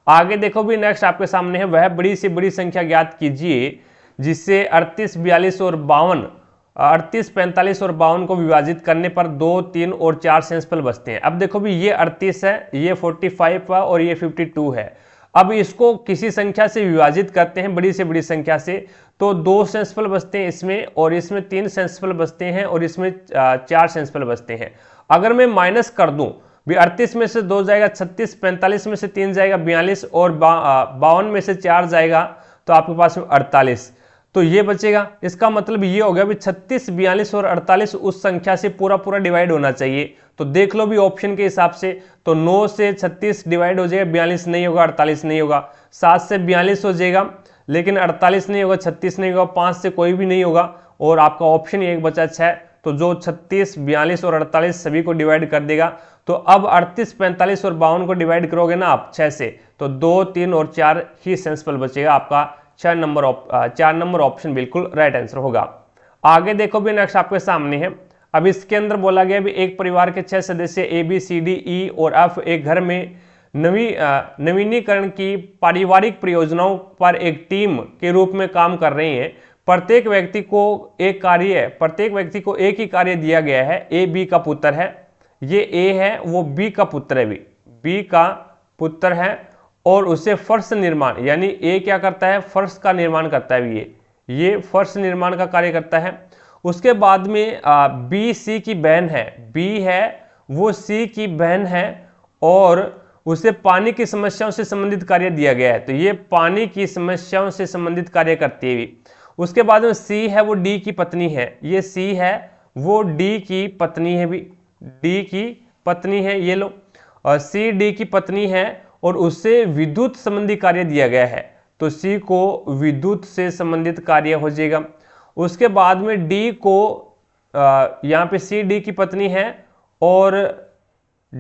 S1: आगे देखो भी नेक्स्ट आपके सामने है, वह बड़ी से बड़ी संख्या ज्ञात कीजिए जिससे 38, 42 और 52 38, 45 और 52 को विभाजित करने पर 2, 3 और 4 सेंसिबल बचते हैं। अब देखो भी ये 38 है, ये 45 है और ये 52 है। अब इसको किसी संख्या से विभाजित करते हैं, बड़ी से बड़ी संख्या से, तो 2 सेंसिबल बचते हैं इसमें, और इसमें 3 सेंसिबल बचते हैं, और इसमें 4 सेंसिबल बचते हैं। अगर मैं माइनस कर दूं भी 38 में से 2 जाएगा 36, 45 में से 3 जाएगा 42 और 52 में से 4 जाएगा तो आपके पास में 48, तो ये बचेगा। इसका मतलब ये हो गया भी 36, 42 और 48 उस संख्या से पूरा पूरा डिवाइड होना चाहिए। तो देख लो भी ऑप्शन के हिसाब से, तो 9 से 36 डिवाइड हो जाएगा, 42 नहीं होगा, 48 नहीं होगा। 7 से 42 हो जाएगा लेकिन 48 नहीं होगा, 36 नहीं होगा, 5 से कोई भी नहीं होगा, और आपका ऑप्शन एक बचा 6, तो जो 36, 42 और 48 सभी को डिवाइड कर देगा। तो अब 38, 45 और 52 को डिवाइड करोगे ना आप 6 से, तो 2, 3 और 4 ही सेंसिबल बचेगा, आपका 4 नंबर ऑप्शन बिल्कुल राइट आंसर होगा। आगे देखो भी नेक्स्ट आपके सामने है। अब इसके अंदर बोला गया भी एक परिवार के 6 सदस्य ABCDE और F एक घर में नवीनीकरण की पारिवारिक परियोजनाओं पर एक टीम के रूप में काम कर रहे हैं। प्रत्येक व्यक्ति को एक ही कार्य दिया गया है। A B का पुत्र है, ये A है, वो B का पुत्र है, B का पुत्र है, और उसे फर्श निर्माण, यानी A क्या करता है, फर्श का निर्माण करता है, ये फर्श निर्माण का कार्य करता है। उसके बाद में B C की बहन है, B है वो C की बहन है, और उसे पानी की समस्याओं से संबंधित कार्य दिया गया है, तो ये पानी की समस्याओं से संबंधित कार्य करती है। उसके बाद में C है वो D की पत्नी है, ये C है वो D की पत्नी है, भी D की पत्नी है, ये लो, और C D की पत्नी है और उससे विद्युत संबंधी कार्य दिया गया है, तो C को विद्युत से संबंधित कार्य हो जाएगा। उसके बाद में D को यहाँ पे C D की पत्नी है और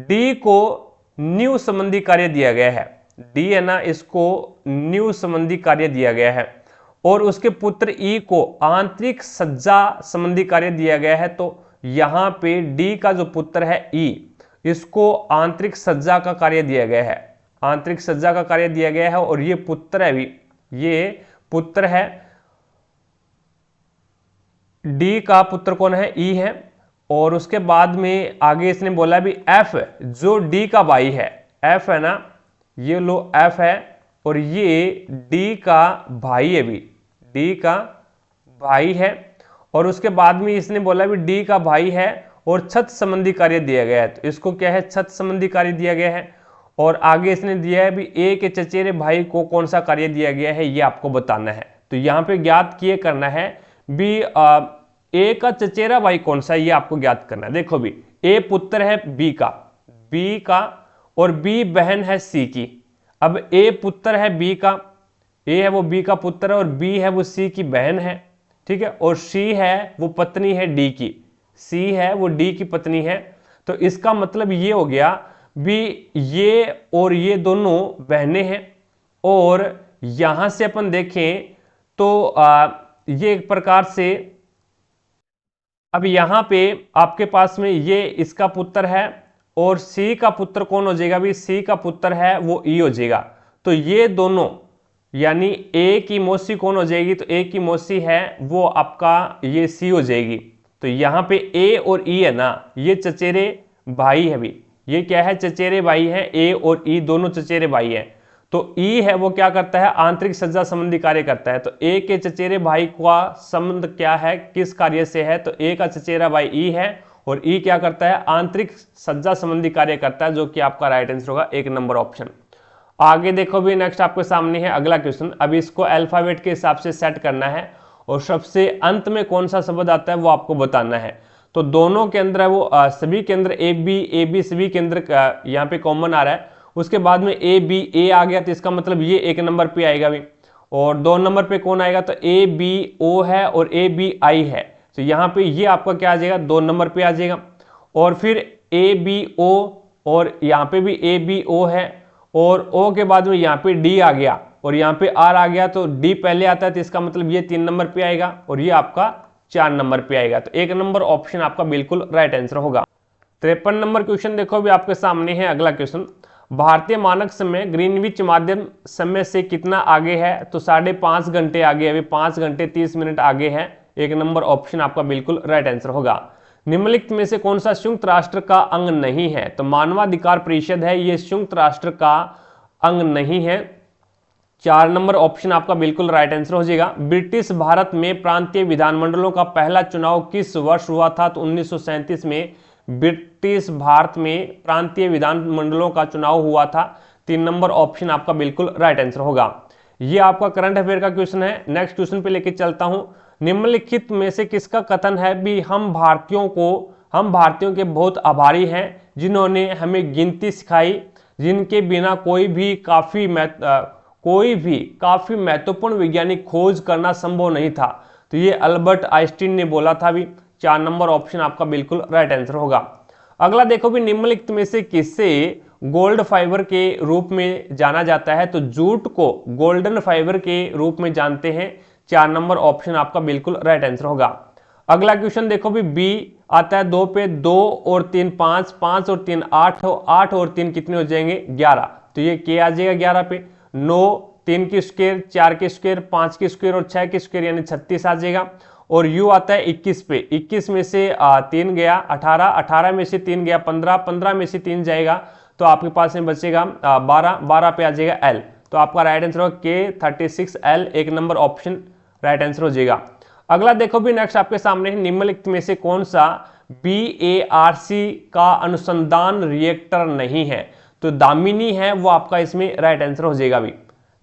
S1: D को न्यू संबंधी कार्य दिया गया है, D है ना, इसको न्यू संबंधी कार्य दिया गया है, और उसके पुत्र E को आंतरिक सज्जा संबंधी कार्य दिया गया है। तो यहाँ पे D का जो पुत्र है E, इसको आंतरिक सज्जा का कार्य दिया गया है, आंतरिक सज्जा का कार्य दिया गया है, और ये पुत्र है भी, ये पुत्र है, D का पुत्र कौन है, E है। और उसके बाद में आगे इसने बोला भी F जो D का भाई है, F है ना, ये लो F है, और ये D का भाई है, भी D का भाई है। और उसके बाद में इसने बोला भी D का भाई है और छत संबंधी कार्य दिया गया है, तो इसको क्या है, छत संबंधी कार्य दिया गया है। और आगे इसने दिया है भी A के चचेरे भाई को कौन सा कार्य दिया गया है, ये आपको बताना है। तो यहाँ पे ज्ञात किए करना है भी A का चचेरा भाई कौन सा है, ये आपको ज्ञात करना है। देखो भी A पुत्र है B का और B बहन है C की। अब A पुत्र है B का, A है वो B का पुत्र है, और B है वो C की बहन है, ठीक है, और C है वो पत्नी है D की, C है वो D की पत्नी है। तो इसका मतलब ये हो गया भी ये और ये दोनों बहनें हैं, और यहां से अपन देखें तो ये एक प्रकार से, अब यहां पे आपके पास में ये इसका पुत्र है, और C का पुत्र कौन हो जाएगा, भी C का पुत्र है वो E हो जाएगा। तो ये दोनों, यानी A की मौसी कौन हो जाएगी, तो A की मौसी है वो आपका ये C हो जाएगी। तो यहाँ पे A और E है ना, ये चचेरे भाई है, भी ये क्या है, चचेरे भाई हैं, ए और ई दोनों चचेरे भाई हैं। तो ई है वो क्या करता है, आंतरिक सज्जा संबंधी कार्य करता है। तो ए के चचेरे भाई का संबंध क्या है, किस कार्य से है, तो ए का चचेरा भाई ई है और ई क्या करता है, आंतरिक सज्जा संबंधी कार्य करता है, जो कि आपका राइट आंसर होगा 1 नंबर ऑप्शन। आगे देखो भी, नेक्स्ट आपके सामने है अगला क्वेश्चन। अब इसको अल्फाबेट के हिसाब से सेट करना है और सबसे अंत में कौन सा शब्द आता है वो आपको बताना है। तो दोनों के अंदर है वो सभी के अंदर ए बी सभी के अंदर यहाँ पे कॉमन आ रहा है। उसके बाद में ए आ गया तो इसका मतलब ये 1 नंबर पे आएगा भी। और 2 नंबर पे कौन आएगा, तो ए बी ओ है और ए बी आई है। तो यहाँ पे ये आपका क्या आ जाएगा, 2 नंबर पे आ जाएगा। और फिर ए बी ओ और यहाँ पे भी ए बी ओ है और ओ के बाद में यहाँ पे डी आ गया और यहाँ पे आर आ गया। तो डी पहले आता है तो इसका मतलब ये 3 नंबर पे आएगा और ये आपका 4 नंबर पे आएगा। तो 1 नंबर ऑप्शन आपका बिल्कुल राइट आंसर होगा। 53 नंबर क्वेश्चन देखो भी आपके सामने है अगला क्वेश्चन। भारतीय मानक समय ग्रीनविच माध्यम समय से कितना आगे है, तो 5.5 घंटे आगे, अभी 5 घंटे 30 मिनट आगे है। 1 नंबर ऑप्शन आपका बिल्कुल राइट आंसर होगा। निम्नलिखित में से कौन सा संयुक्त राष्ट्र का अंग नहीं है, तो मानवाधिकार परिषद है, ये संयुक्त राष्ट्र का अंग नहीं है। 4 नंबर ऑप्शन आपका बिल्कुल राइट आंसर हो जाएगा। ब्रिटिश भारत में प्रांतीय विधानमंडलों का पहला चुनाव किस वर्ष हुआ था, तो 1937 में ब्रिटिश भारत में प्रांतीय विधानमंडलों का चुनाव हुआ था। 3 नंबर ऑप्शन आपका बिल्कुल राइट आंसर होगा। ये आपका करंट अफेयर का क्वेश्चन है। नेक्स्ट क्वेश्चन पे लेके चलता हूं। निम्नलिखित में से किसका कथन है भी हम भारतीयों के बहुत आभारी हैं जिन्होंने हमें गिनती सिखाई, जिनके बिना कोई भी काफी महत्वपूर्ण वैज्ञानिक खोज करना संभव नहीं था। तो ये अल्बर्ट आइंस्टीन ने बोला था भी। 4 नंबर ऑप्शन आपका बिल्कुल राइट आंसर होगा। अगला देखो भी, निम्नलिखित में से किससे गोल्ड फाइबर के रूप में जाना जाता है, तो जूट को गोल्डन फाइबर के रूप में जानते हैं। 4 नंबर ऑप्शन आपका बिल्कुल राइट आंसर होगा। अगला क्वेश्चन देखो भी, बी आता है 2 पे, 2 और 3 5, 5 और 3 8, 8 और 3 कितने हो जाएंगे 11। तो ये के आ जाएगा 11 पे। 9 3 की स्क्वायर, 4 की स्क्वायर, 5 की स्क्वायर और 6 की स्क्वायर यानी 36 आ जाएगा। और यू आता है 21 पे, 21 में से 3 गया 18, 18 में से 3 गया 15, 15 में से 3 जाएगा तो आपके पास में बचेगा 12, 12 पे आ जाएगा एल। तो आपका राइट आंसर होगा के 36L। 1 number option right answer हो जाएगा। अगला देखो भी, नेक्स्ट आपके सामने है निम्नलिखित में से कौन सा BARC का अनुसंधान रिएक्टर नहीं है, तो दामिनी है वो आपका इसमें राइट आंसर हो जाएगा भी।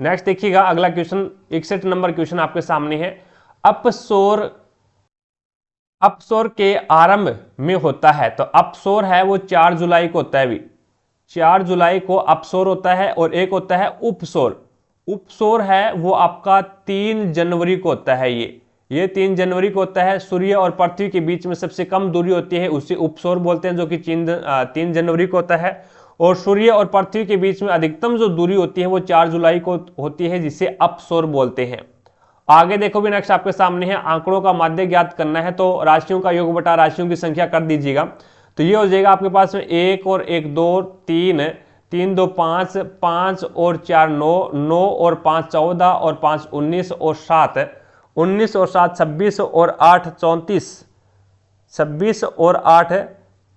S1: नेक्स्ट देखिएगा अगला क्वेश्चन, 61 नंबर क्वेश्चन आपके सामने है। अपसौर के आरंभ में होता है, तो अपसौर है वो 4 जुलाई को होता है भी। 4 जुलाई को अपसौर होता है और एक होता है उपसौर। उपसौर है वो आपका 3 जनवरी को होता है। ये 3 जनवरी को होता है। सूर्य और पृथ्वी के बीच में सबसे कम दूरी होती है, उसे उपसौर बोलते हैं, जो कि 3 जनवरी को होता है। और सूर्य और पृथ्वी के बीच में अधिकतम जो दूरी होती है वो 4 जुलाई को होती है, जिसे अपसौर बोलते हैं। आगे देखो भी, नेक्स्ट आपके सामने है आंकड़ों का माध्य ज्ञात करना है, तो राशियों का योग बटा राशियों की संख्या कर दीजिएगा। तो ये हो जाएगा आपके पास में 1 और 1 2 3, 3 2 5, 5 और 4 9, 9 और 5 14 और 5 19 और 7 19 और 7 26 और 8 34, 26 और 8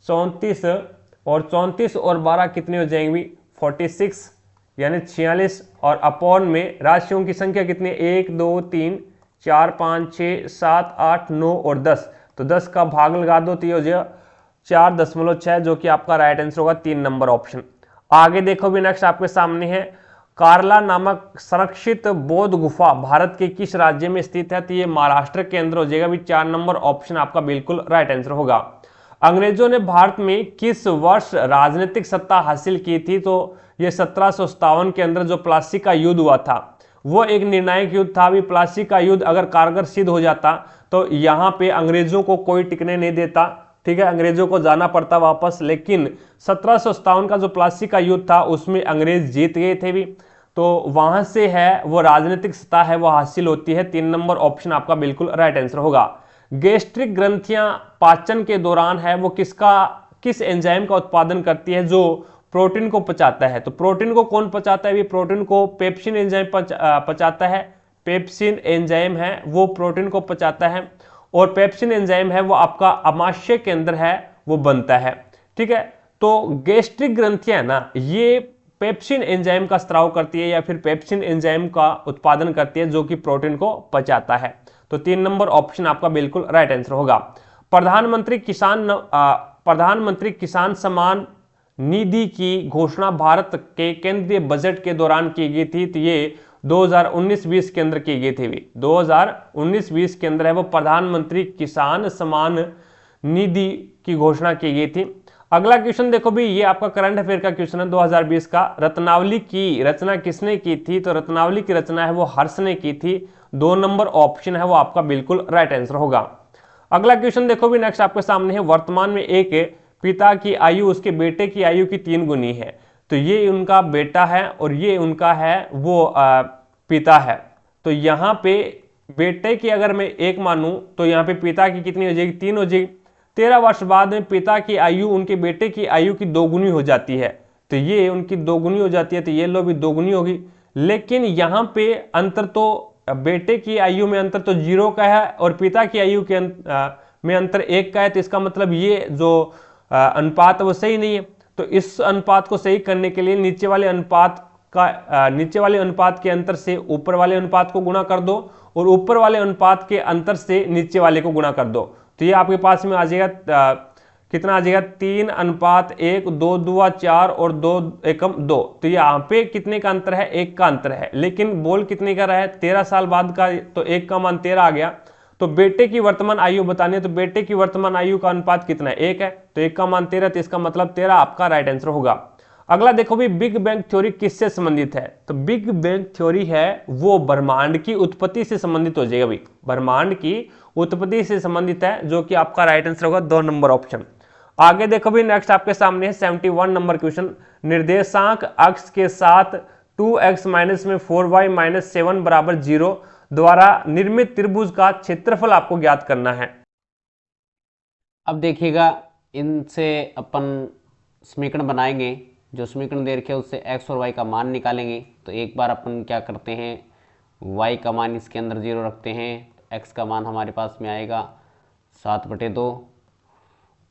S1: 34 और 34 और 12 कितनी हो जाएंगी 46 यानी 46। और अपॉन में राशियों की संख्या कितनी है 1 2 3 4 5 6 7 8 9 और 10। तो 10 का भाग लगा दो तो ये हो जाएगा 4.6, जो कि आपका राइट आंसर होगा 3 नंबर ऑप्शन। आगे देखो भी, नेक्स्ट आपके सामने है कार्ला नामक संरक्षित बौद्ध गुफा भारत के किस राज्य में स्थित है, तो ये महाराष्ट्र के अंदर हो जाएगा भी। 4 नंबर ऑप्शन आपका बिल्कुल राइट आंसर होगा। अंग्रेजों ने भारत में किस वर्ष राजनीतिक सत्ता हासिल की थी, तो ये 1757 के अंदर जो प्लासी का युद्ध हुआ था वो एक निर्णायक युद्ध था। भी प्लासी का युद्ध अगर कारगर सिद्ध हो जाता तो यहाँ पे अंग्रेजों को कोई टिकने नहीं देता, ठीक है, अंग्रेजों को जाना पड़ता वापस। लेकिन 1757 का जो प्लासी का युद्ध था उसमें अंग्रेज जीत गए थे भी, तो वहां से है वो राजनीतिक सत्ता है वो हासिल होती है। 3 नंबर ऑप्शन आपका बिल्कुल राइट आंसर होगा। गैस्ट्रिक ग्रंथियां पाचन के दौरान है वो किस एंजाइम का उत्पादन करती है जो प्रोटीन को पचाता है, तो प्रोटीन को कौन पचाता है, प्रोटीन को पेप्सिन एंजाइम पचाता है। पेप्सिन एंजाइम है वो प्रोटीन को पचाता है और पेप्सिन एंजाइम है वो आपका अमाशय के अंदर है वो बनता है, ठीक है। तो गैस्ट्रिक ग्रंथियां है ना, ये पेप्सिन एंजाइम का स्राव करती है या फिर पेप्सिन एंजाइम का उत्पादन करती है जो कि प्रोटीन को पचाता है। तो 3 नंबर ऑप्शन आपका बिल्कुल राइट आंसर होगा। प्रधानमंत्री किसान सम्मान निधि की घोषणा भारत के केंद्रीय बजट के दौरान की गई थी। तो ये 2019-20 के अंदर की गई थी। 2019-20 के अंदर है वो प्रधानमंत्री किसान सम्मान निधि की घोषणा की गई थी। अगला क्वेश्चन देखो भी, ये आपका करंट अफेयर का क्वेश्चन है 2020 का। रत्नावली की रचना किसने की थी? तो रत्नावली की रचना है वो हर्ष ने की थी। 2 नंबर ऑप्शन है वो आपका बिल्कुल राइट आंसर होगा। अगला क्वेश्चन देखो भी, नेक्स्ट आपके सामने है, वर्तमान में एक पिता की आयु उसके बेटे की आयु की 3 गुनी है। तो ये उनका बेटा है और ये उनका है वो पिता है। तो यहाँ पे बेटे की अगर मैं 1 मानूं तो यहाँ पे पिता की कितनी हो जाएगी? 3 हो जाएगी। 13 वर्ष बाद में पिता की आयु उनके बेटे की आयु की 2 गुनी हो जाती है। तो ये उनकी 2 गुनी हो जाती है, तो ये लो भी 2 गुनी होगी। लेकिन यहाँ पे अंतर तो बेटे की आयु में अंतर तो 0 का है और पिता की आयु के में अंतर 1 का है। तो इसका मतलब ये जो अनुपात है वो सही नहीं है। तो इस अनुपात को सही करने के लिए नीचे वाले अनुपात के अंतर से ऊपर वाले अनुपात को गुणा कर दो और ऊपर वाले अनुपात के अंतर से नीचे वाले को गुणा कर दो। तो ये आपके पास में आ जाएगा कितना आ जाएगा? 3:1, 2 दूआ 4 और 2 एकम 2। तो यहाँ पे कितने का अंतर है? 1 का अंतर है। लेकिन बोल कितने का रहा है? 13 साल बाद का, तो 1 का मान 13 आ गया। तो बेटे की वर्तमान आयु बतानी है, तो बेटे की वर्तमान आयु का अनुपात कितना है? 1 है। तो 1 का मान 13, तो इसका मतलब 13 आपका राइट आंसर होगा। अगला देखो भी, बिग बैंग थ्योरी किससे संबंधित है? तो बिग बैंग थ्योरी है वो ब्रह्मांड की उत्पत्ति से संबंधित हो जाएगा भाई। ब्रह्मांड की उत्पत्ति से संबंधित है, जो कि आपका राइट आंसर होगा 2 नंबर ऑप्शन। आगे देखो भी, नेक्स्ट आपके सामने है 71 नंबर क्वेश्चन। निर्देशांक अक्ष के साथ 2x - 4y - 7 = 0 द्वारा निर्मित त्रिभुज का क्षेत्रफल आपको ज्ञात करना है।
S3: अब देखिएगा, इनसे अपन समीकरण बनाएंगे। जो समीकरण दे रखे उससे x और y का मान निकालेंगे। तो एक बार अपन क्या करते हैं, y का मान इसके अंदर 0 रखते हैं। x का मान हमारे पास में आएगा 7/2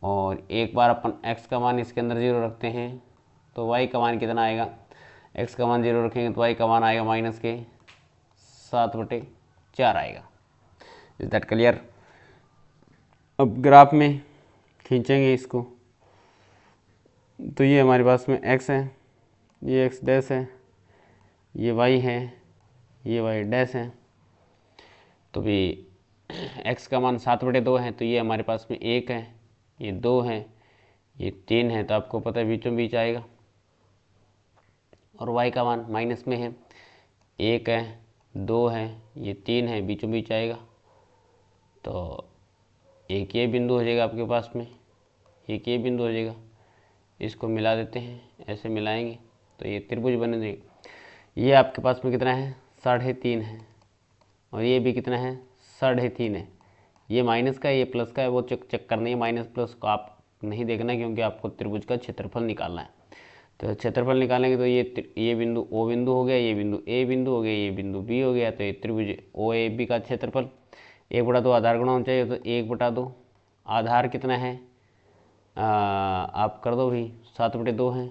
S3: और एक बार अपन x का मान इसके अंदर 0 रखते हैं तो y का मान कितना आएगा? x का मान 0 रखेंगे तो y का मान आएगा -7/4 आएगा। Is that clear? अब ग्राफ में खींचेंगे इसको, तो ये हमारे पास में x है, ये x डैश है, ये y है, ये y डैश है। तो भी x का मान 7/2 है, तो ये हमारे पास में 1 है, ये 2 है, ये 3 है। तो आपको पता है बीचों बीच आएगा। और y का मान माइनस में है, 1 है, 2 है, ये 3 है, बीचों बीच आएगा। तो एक ये बिंदु हो जाएगा आपके पास में, एक ये बिंदु हो जाएगा। इसको मिला देते हैं, ऐसे मिलाएंगे तो ये त्रिभुज बन जाएगा। ये आपके पास में कितना है? 3.5 है और ये भी कितना है? 3.5 है। ये माइनस का है, ये प्लस का है, वो चेक करनी है। माइनस प्लस को आप नहीं देखना, क्योंकि आपको त्रिभुज का क्षेत्रफल निकालना है। तो क्षेत्रफल निकालेंगे तो ये बिंदु O बिंदु हो गया, ये बिंदु A बिंदु हो गया, ये बिंदु B हो गया। तो ये त्रिभुज OAB का क्षेत्रफल 1/2 आधार गुणा होना चाहिए। तो 1/2 आधार कितना है? आप कर दो भी, 7/2 है,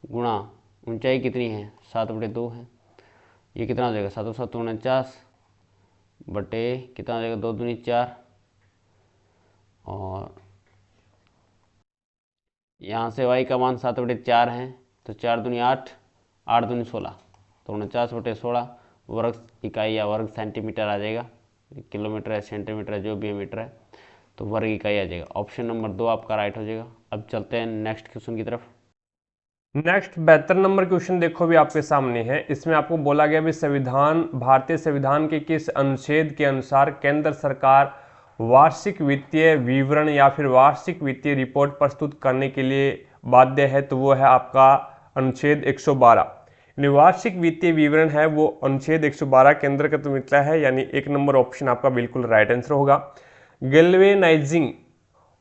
S3: गुणा ऊंचाई कितनी है? 7/2 है। ये कितना हो जाएगा? 7 7 49 बटे कितना हो जाएगा? 2 दूनी 4 और यहाँ से y का मान 7/4 है, तो 4 दूनी 8, 8 दूनी 16, तो 49/16 वर्ग इकाई या वर्ग सेंटीमीटर आ जाएगा। किलोमीटर है, सेंटीमीटर है, जो भी है, मीटर है, तो वर्ग इकाई आ जाएगा। ऑप्शन नंबर 2 आपका राइट हो जाएगा। अब चलते हैं नेक्स्ट क्वेश्चन की तरफ।
S1: नेक्स्ट 72 नंबर क्वेश्चन देखो भी आपके सामने है। इसमें आपको बोला गया भी भारतीय संविधान के किस अनुच्छेद के अनुसार केंद्र सरकार वार्षिक वित्तीय विवरण या फिर वार्षिक वित्तीय रिपोर्ट प्रस्तुत करने के लिए बाध्य है? तो वो है आपका अनुच्छेद 112। वार्षिक वित्तीय विवरण है वो अनुच्छेद 112 के अंतर्गत मिलता है, यानी 1 नंबर ऑप्शन आपका बिल्कुल राइट आंसर होगा। Galvanising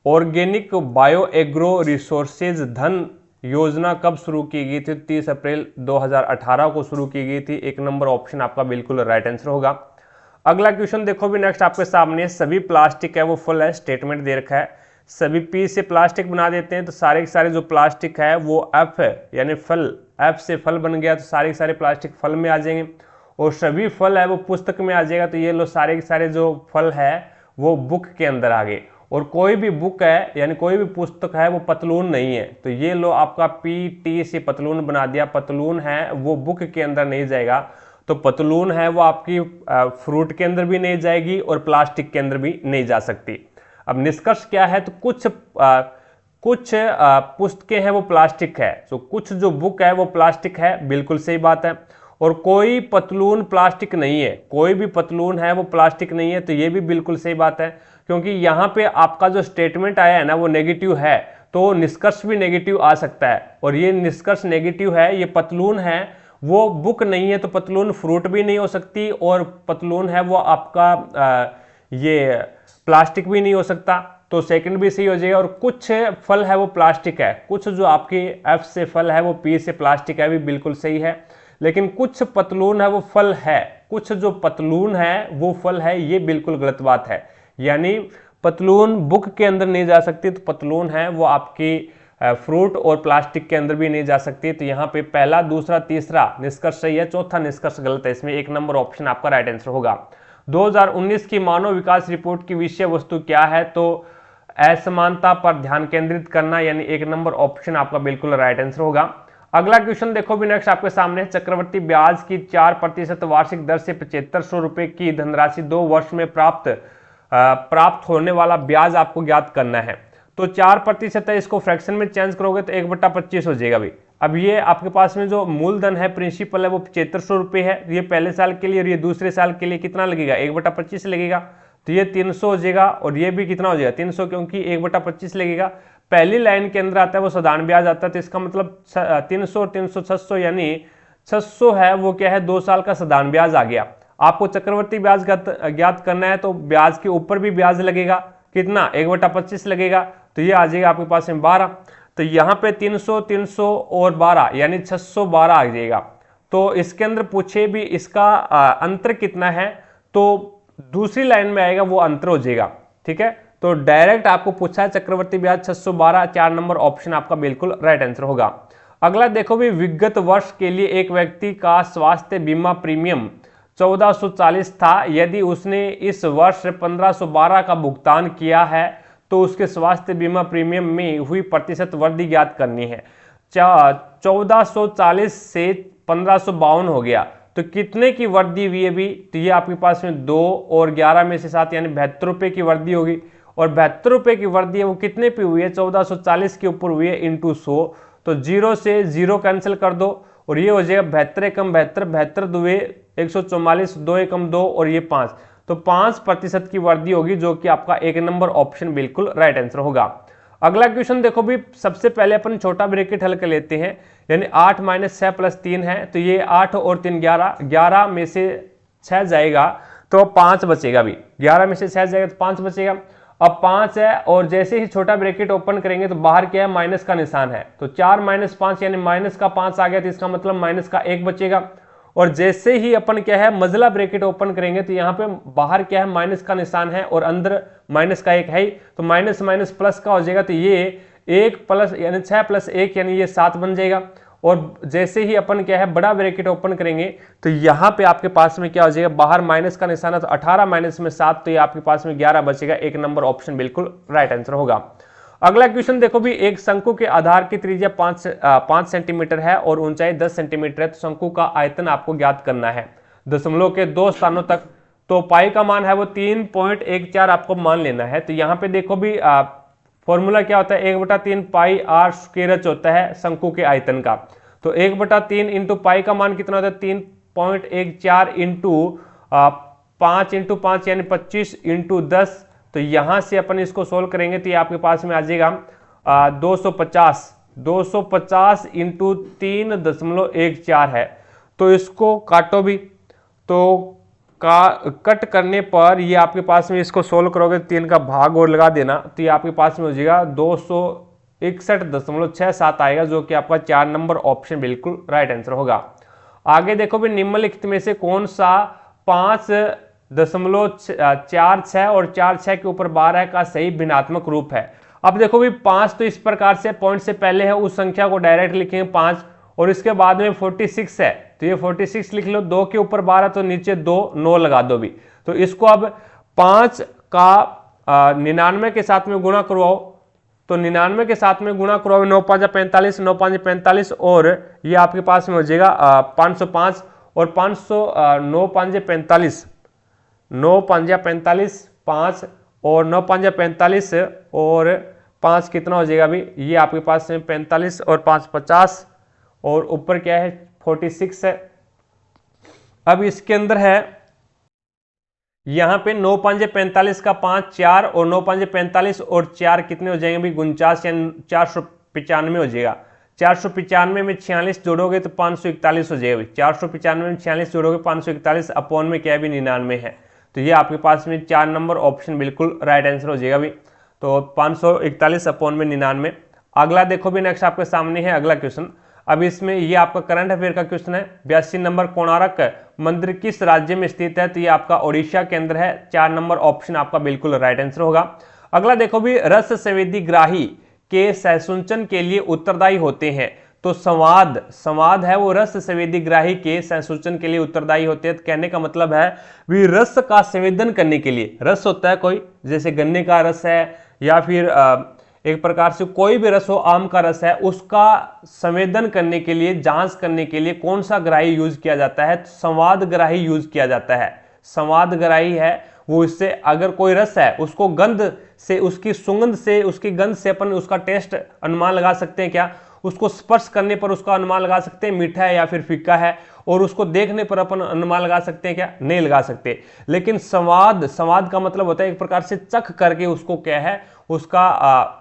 S1: organic bio agro resources धन योजना कब शुरू की गई थी? 30 अप्रैल 2018 को शुरू की गई थी। 1 नंबर ऑप्शन आपका बिल्कुल राइट आंसर होगा। अगला क्वेश्चन देखो भी, नेक्स्ट आपके सामने सभी प्लास्टिक है वो फुल है, स्टेटमेंट दे रखा है। सभी P से प्लास्टिक बना देते हैं तो सारे के सारे जो प्लास्टिक है वो F है, यानी फल, F से फल बन गया तो सारे के सारे प्लास्टिक फल में आ जाएंगे, और सभी फल है वो पुस्तक में आ जाएगा। तो ये लो सारे के सारे जो फल है वो बुक के अंदर आ गए, और कोई भी बुक है यानी कोई भी पुस्तक है वो पतलून नहीं है। तो ये लो आपका PT से पतलून बना दिया, पतलून है वो बुक के अंदर नहीं जाएगा, तो पतलून है वो आपकी फ्रूट के अंदर भी नहीं जाएगी और प्लास्टिक के अंदर भी नहीं जा सकती। अब निष्कर्ष क्या है, तो कुछ पुस्तकें हैं वो प्लास्टिक है, तो कुछ जो बुक है वो प्लास्टिक है, बिल्कुल सही बात है। और कोई पतलून प्लास्टिक नहीं है, कोई भी पतलून है वो प्लास्टिक नहीं है, तो ये भी बिल्कुल सही बात है, क्योंकि यहाँ पे आपका जो स्टेटमेंट आया है ना वो नेगेटिव है, तो निष्कर्ष भी नेगेटिव आ सकता है, और ये निष्कर्ष नेगेटिव है। ये पतलून है वो बुक नहीं है, तो पतलून फ्रूट भी नहीं हो सकती, और पतलून है वो आपका ये प्लास्टिक भी नहीं हो सकता, तो सेकंड भी सही हो जाएगा। और कुछ फल है वो प्लास्टिक है, कुछ जो आपकी F से फल है वो P से प्लास्टिक है, भी बिल्कुल सही है। लेकिन कुछ पतलून है वो फल है, कुछ जो पतलून है वो फल है, ये बिल्कुल गलत बात है। यानी पतलून बुक के अंदर नहीं जा सकती, तो पतलून है वो आपकी फ्रूट और प्लास्टिक के अंदर भी नहीं जा सकती। तो यहाँ पे पहला, दूसरा, तीसरा निष्कर्ष सही है, चौथा निष्कर्ष गलत है। इसमें 1 नंबर ऑप्शन आपका राइट आंसर होगा। 2019 की मानव विकास रिपोर्ट की विषय वस्तु क्या है, तो असमानता पर ध्यान केंद्रित करना, यानी 1 नंबर ऑप्शन आपका बिल्कुल राइट आंसर होगा। अगला क्वेश्चन देखो भी नेक्स्ट आपके सामने, चक्रवर्ती ब्याज की 4% वार्षिक दर से 7500 रुपए की धनराशि 2 वर्ष में प्राप्त होने वाला ब्याज आपको ज्ञात करना है। तो 4% है, इसको फ्रैक्शन में चेंज करोगे तो 1/25 हो जाएगा भाई। अब ये आपके पास में जो मूलधन है, प्रिंसिपल है, वो 7500 रुपये है, ये पहले साल के लिए, और ये दूसरे साल के लिए कितना लगेगा, 1/25 लगेगा, तो ये 300 हो जाएगा, और ये भी कितना हो जाएगा 300, क्योंकि 1/25 लगेगा। पहली लाइन के अंदर आता है वो साधारण ब्याज आता है, तो इसका मतलब 300 और 300 600, यानी 600 है वो क्या है 2 साल का साधारण ब्याज आ गया। आपको चक्रवर्ती ब्याज ज्ञात करना है, तो ब्याज के ऊपर भी ब्याज लगेगा, कितना 1/25 लगेगा, तो ये आ जाएगा आपके पास में 12। तो यहाँ पे 300 300 और 12 यानी 612 आ जाएगा। तो इसके अंदर पूछे भी इसका अंतर कितना है, तो दूसरी लाइन में आएगा वो अंतर हो जाएगा, ठीक है। तो डायरेक्ट आपको पूछा है चक्रवर्ती ब्याज 612, 4 नंबर ऑप्शन आपका बिल्कुल राइट आंसर होगा। अगला देखो भी, विगत वर्ष के लिए एक व्यक्ति का स्वास्थ्य बीमा प्रीमियम 1440 था, यदि उसने इस वर्ष 1512 का भुगतान किया है तो उसके स्वास्थ्य बीमा प्रीमियम में हुई प्रतिशत वृद्धि ज्ञात करनी है। 1440 से 1552 हो गया, तो कितने की वृद्धि हुई है भी, तो ये आपके पास में 2 और 11 में से 7 यानी 72 रुपये की वृद्धि होगी, और 72 रुपये की वृद्धि है वो कितने पे हुई है 1440 के ऊपर हुई है इंटू 100, तो 0 से 0 कैंसिल कर दो, और ये हो जाएगा 72 एकम 72, 72 दुए 144, 2 एकम 2 और ये 5, तो 5% की वृद्धि होगी, जो कि आपका 1 नंबर ऑप्शन बिल्कुल राइट आंसर होगा। अगला क्वेश्चन देखो भी, सबसे पहले अपन छोटा ब्रैकेट हल कर लेते हैं, यानी 8 - 6 + 3 है, तो ये 8 और 3 11, 11 में से 6 जाएगा तो 5 बचेगा भी, 11 में से 6 जाएगा तो 5 बचेगा। अब 5 है, और जैसे ही छोटा ब्रैकेट ओपन करेंगे तो बाहर क्या है माइनस का निशान है, तो 4 - 5 यानी माइनस का 5 आ गया, तो इसका मतलब माइनस का 1 बचेगा। और जैसे ही अपन क्या है मजला ब्रैकेट ओपन करेंगे तो यहाँ पे बाहर क्या है माइनस का निशान है और अंदर माइनस का 1 है, तो माइनस माइनस प्लस का हो जाएगा, तो ये 1 प्लस यानी 6 + 1 यानी ये 7 बन जाएगा। और जैसे ही अपन क्या है बड़ा ब्रैकेट ओपन करेंगे तो यहाँ पे आपके पास में क्या हो जाएगा, बाहर माइनस का निशान है, तो 18 माइनस में 7, तो ये आपके पास में 11 बचेगा, 1 नंबर ऑप्शन बिल्कुल राइट आंसर होगा। अगला क्वेश्चन देखो भी, एक शंकु के आधार की त्रिज्या 5 सेंटीमीटर है और ऊंचाई 10 सेंटीमीटर है, तो शंकु का आयतन आपको ज्ञात करना है दशमलव के 2 स्थानों तक, तो पाई का मान है वो 3.14 आपको मान लेना है। तो यहाँ पे देखो भी फॉर्मूला क्या होता है, 1/3 पाई r स्क्वायर h होता है शंकु के आयतन का, तो 1/3 इंटू पाई का मान कितना होता है 3.14 इंटू 5 इंटू 5 यानी 25 इंटू 10, तो यहां से अपन इसको सोल्व करेंगे तो ये आपके पास में आ जाएगा 250 इंटू 3.14 है। तो इसको काटो भी, तो कट करने पर ये आपके पास में इसको सोल्व करोगे 3 का भाग और लगा देना, तो ये आपके पास में हो जाएगा 261.67 आएगा, जो कि आपका 4 नंबर ऑप्शन बिल्कुल राइट आंसर होगा। आगे देखो भी, निम्नलिखित में से कौन सा 5.46 और 4/6 के ऊपर 12 का सही भिन्नात्मक रूप है। अब देखो भी 5 तो इस प्रकार से पॉइंट से पहले है, उस संख्या को डायरेक्ट लिखेंगे 5, और इसके बाद में 46 है तो ये 46 लिख लो, 2 के ऊपर 12 तो नीचे 2, 9 लगा दो भी। तो इसको अब 5 का 99 के साथ में गुणा करवाओ, तो 99 के साथ में गुणा करवाओ, 9 5 45, 9 5 45, और ये आपके पास में हो जाएगा 505, और 500 9 5 45, 9 5 45, 5 और 9 5 45 और 5 कितना हो जाएगा अभी, ये आपके पास में 45 और 5 50, और ऊपर क्या है 46 है। अब इसके अंदर है यहां पे 9 5 45 का 5 4, और 9 5 45 और 4 कितने हो जाएंगे भी 49, यानी 495 हो जाएगा। 495 में 46 जोड़ोगे तो 541 हो जाएगा। 495 में 46 जोड़ोगे 541, अपॉन में क्या है भी 99 है। तो ये आपके पास में 4 नंबर ऑप्शन बिल्कुल राइट आंसर हो जाएगा भी। तो 541 अपॉन में 99। अगला देखो भी नेक्स्ट आपके सामने है अगला क्वेश्चन। अब इसमें ये आपका करंट अफेयर का क्वेश्चन है। 82 नंबर कोणार्क मंदिर किस राज्य में स्थित है, तो ये आपका ओडिशा के अंदर है। 4 नंबर ऑप्शन आपका बिल्कुल राइट आंसर होगा। अगला देखो भी रस संवेदी ग्राही के सहसुंचन के लिए उत्तरदायी होते हैं, तो संवाद है वो रस संवेदी ग्राही के सहसुंचन के लिए उत्तरदायी होते हैं। तो कहने का मतलब है भी रस का संवेदन करने के लिए, रस होता है कोई, जैसे गन्ने का रस है या फिर एक प्रकार से कोई भी रस हो, आम का रस है, उसका संवेदन करने के लिए, जांच करने के लिए कौन सा ग्राही यूज किया जाता है, तो संवाद ग्राही यूज किया जाता है। संवाद ग्राही है वो, इससे अगर कोई रस है उसको गंध से, उसकी सुगंध से, उसकी गंध से अपन उसका टेस्ट अनुमान लगा सकते हैं क्या, उसको स्पर्श करने पर उसका अनुमान लगा सकते हैं मीठा है या फिर फीका है, और उसको देखने पर अपन अनुमान लगा सकते हैं क्या, नहीं लगा सकते। लेकिन संवाद का मतलब होता है एक प्रकार से चख करके उसको क्या है उसका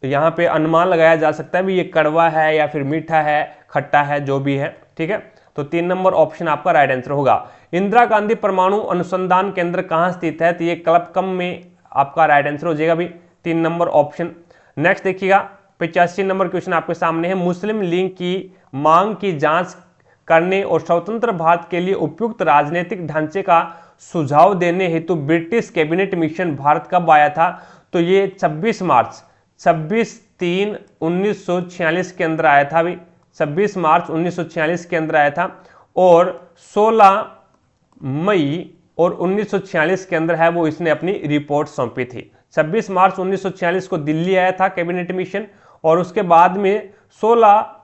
S1: यहाँ पे अनुमान लगाया जा सकता है भी ये कड़वा है या फिर मीठा है, खट्टा है, जो भी है। ठीक है, तो 3 नंबर ऑप्शन आपका राइट आंसर होगा। इंदिरा गांधी परमाणु अनुसंधान केंद्र कहाँ स्थित है, तो ये कलपकम में आपका राइट आंसर हो जाएगा भी 3 नंबर ऑप्शन। नेक्स्ट देखिएगा 85 नंबर क्वेश्चन आपके सामने है। मुस्लिम लीग की मांग की जांच करने और स्वतंत्र भारत के लिए उपयुक्त राजनीतिक ढांचे का सुझाव देने हेतु ब्रिटिश कैबिनेट मिशन भारत कब आया था, तो ये 26 मार्च 26/3/1946 के अंदर आया था भी। 26 मार्च 1946 के अंदर आया था, और 16 मई और 1946 के अंदर है वो इसने अपनी रिपोर्ट सौंपी थी। 26 मार्च 1946 को दिल्ली आया था कैबिनेट मिशन, और उसके बाद में 16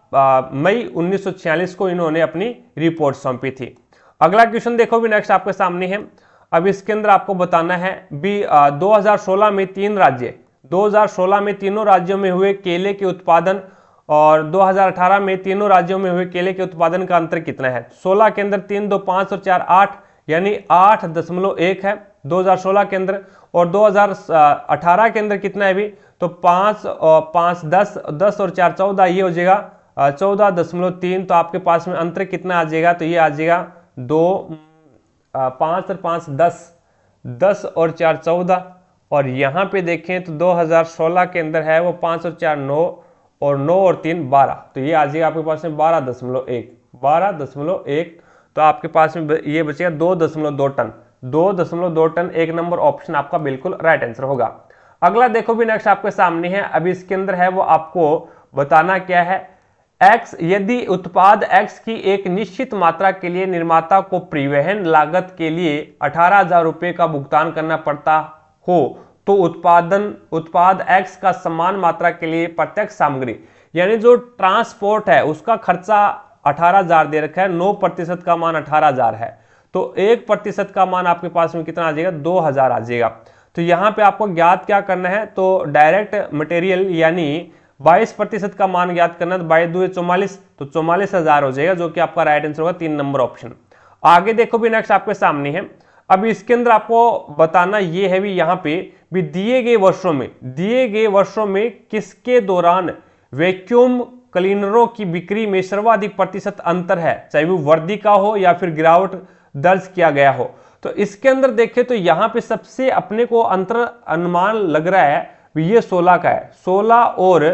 S1: मई 1946 को इन्होंने अपनी रिपोर्ट सौंपी थी। अगला क्वेश्चन देखो भी नेक्स्ट आपके सामने है। अब इसके अंदर आपको बताना है भी 2016 में 2016 में तीनों राज्यों में हुए केले के उत्पादन और 2018 में तीनों राज्यों में हुए केले के उत्पादन का अंतर कितना है। 16 के अंदर 3 2 5 और 4 8, यानी 8.1 है 2016 के अंदर, और 2018 के अंदर कितना है भी, तो 5 और 5 10, 10 और 4 14, ये हो जाएगा 14.3। तो आपके पास में अंतर कितना आ जाएगा, तो ये आ जाएगा 5 और 5 10, 10 और 4 14, और यहाँ पे देखें तो 2016 के अंदर है वो 5 और 4 9, और 9 और 3 12, तो ये आ जाएगा आपके पास में 12.1। तो आपके पास में ये बचेगा 2.2 टन। 2.2 टन 1 नंबर ऑप्शन आपका बिल्कुल राइट आंसर होगा। अगला देखो भी नेक्स्ट आपके सामने है। अब इसके अंदर है वो आपको बताना क्या है, X यदि उत्पाद X की एक निश्चित मात्रा के लिए निर्माता को परिवहन लागत के लिए 18,000 रुपये का भुगतान करना पड़ता हो, तो उत्पाद X का समान मात्रा के लिए प्रत्यक्ष सामग्री यानी जो ट्रांसपोर्ट है उसका खर्चा 18,000 दे रखा है, 9% का मान 18,000 है, तो 1% का मान आपके पास में कितना आ जाएगा, 2,000 आ जाएगा। तो यहाँ पे आपको ज्ञात क्या करना है, तो डायरेक्ट मटेरियल यानी 22% का मान ज्ञात करना है, तो 22 दूनी 44, तो 44,000 हो जाएगा, जो कि आपका राइट आंसर होगा 3 नंबर ऑप्शन। आगे देखो भी नेक्स्ट आपके सामने है। अब इसके अंदर आपको बताना ये है भी यहाँ पे भी दिए गए वर्षों में किसके दौरान वैक्यूम क्लीनरों की बिक्री में सर्वाधिक प्रतिशत अंतर है, चाहे वो वृद्धि का हो या फिर गिरावट दर्ज किया गया हो। तो इसके अंदर देखें तो यहाँ पे सबसे अपने को अंतर अनुमान लग रहा है ये 16 का है। 16 और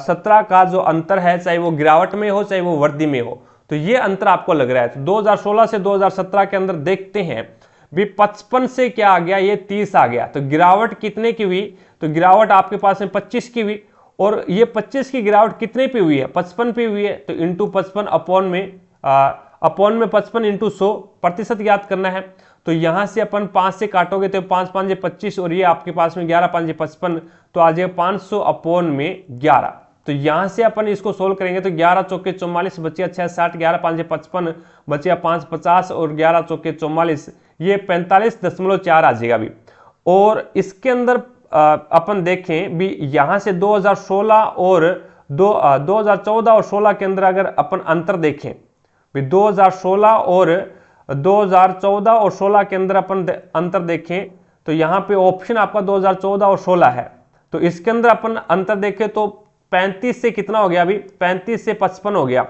S1: 17 का जो अंतर है, चाहे वो गिरावट में हो चाहे वो वृद्धि में हो, तो ये अंतर आपको लग रहा है। तो 2016 से 2017 के अंदर देखते हैं भी 55 से क्या आ गया, ये 30 आ गया। तो गिरावट कितने की हुई, तो गिरावट आपके पास में 25 की हुई। और ये 25 की गिरावट कितने पे हुई है, 55 पे हुई है। तो इंटू 55 अपॉन में 55 इंटू 100% ज्ञात करना है। तो यहां से अपन 5 से काटोगे तो 5 5 25 और ये आपके पास में 11 5 55, तो आ जाएगा 500 अपॉन में 11। तो यहां से अपन इसको सोल्व करेंगे तो 11 चौके 44 बचे 6 60, 11 5 55 बचे 5 50 और 11 चौके 44, ये 45.4 आ जाएगा अभी। और इसके अंदर अपन देखें भी यहां से 2016 और 2014 और 16 के अंदर अगर अपन अंतर देखें भी 2014 और 16 के अंदर अपन अंतर देखें तो यहां पे ऑप्शन आपका 2014 और 16 है। तो इसके अंदर अपन अंतर देखें तो 35 से कितना हो गया अभी, 35 से 55 हो गया।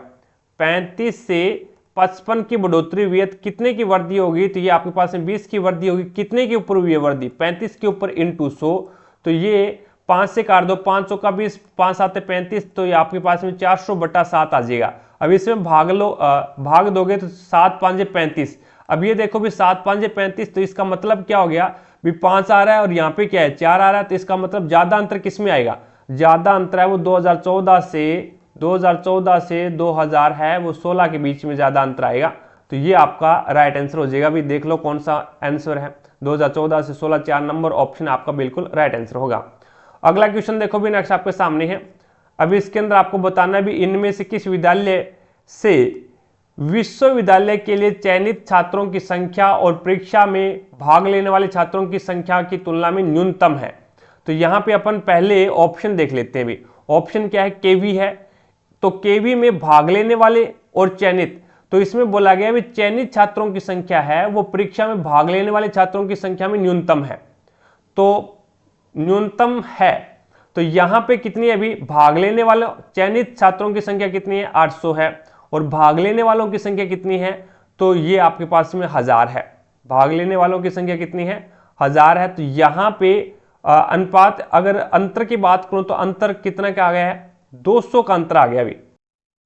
S1: 35 से 55 की बढ़ोतरी हुई है, कितने की वृद्धि होगी, तो ये आपके पास में 20 की वृद्धि होगी। कितने के ऊपर हुई है वृद्धि, 35 के ऊपर इंटू 100। तो ये 5 से काट दो, 5 का 20, 5 7 35, तो ये आपके पास में 400/7 आ जाएगा। अब इसमें भाग दोगे तो 7 5 35। अब ये देखो भी 7 5 35, तो इसका मतलब क्या हो गया भी 5 आ रहा है और यहाँ पे क्या है 4 आ रहा है। तो इसका मतलब ज्यादा अंतर किस में आएगा, ज्यादा अंतर है वो 2014 से 2000 है वो 16 के बीच में ज्यादा अंतर आएगा। तो ये आपका राइट आंसर हो जाएगा। अभी देख लो कौन सा आंसर है, 2014 से 16, 4 नंबर ऑप्शन आपका बिल्कुल राइट आंसर होगा। अगला क्वेश्चन देखो भी नेक्स्ट आपके सामने है। अभी इसके अंदर आपको बताना है भी इनमें से किस विद्यालय से विश्वविद्यालय के लिए चयनित छात्रों की संख्या और परीक्षा में भाग लेने वाले छात्रों की संख्या की तुलना में न्यूनतम है। तो यहां पे अपन पहले ऑप्शन देख लेते हैं भी। ऑप्शन क्या है, केवी है। तो केवी में भाग लेने वाले और चयनित, तो इसमें बोला गया भी चयनित छात्रों की संख्या है वो परीक्षा में भाग लेने वाले छात्रों की संख्या में न्यूनतम है। तो न्यूनतम है तो यहां पे कितनी है अभी, भाग लेने वाले चयनित छात्रों की संख्या कितनी है, 800 है। और भाग लेने वालों की संख्या कितनी है, तो ये आपके पास में 1000 है। भाग लेने वालों की संख्या कितनी है, 1000 है। तो यहां पे अनुपात, अगर अंतर की बात करूं तो अंतर कितना का आ गया है, 200 का अंतर आ गया अभी।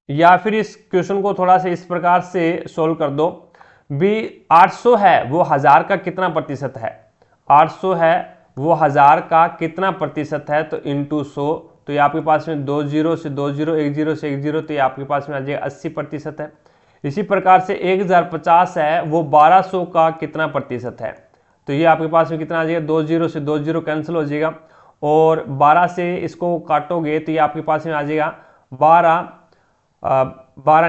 S1: या फिर इस क्वेश्चन को थोड़ा सा इस प्रकार से सोल्व कर दो भी 800 है वो 1000 का कितना प्रतिशत है, 800 है वो 1000 का कितना प्रतिशत है, तो इंटू 100। तो ये आपके पास में 20 से 20, 10 से 10, तो ये आपके पास में आ जाएगा 80% है। इसी प्रकार से 1050 है वो 1200 का कितना प्रतिशत है, तो ये आपके पास में कितना आ जाएगा, 20 से 20 कैंसिल हो जाएगा। और 12 से इसको काटोगे तो ये आपके पास में आ जाएगा 12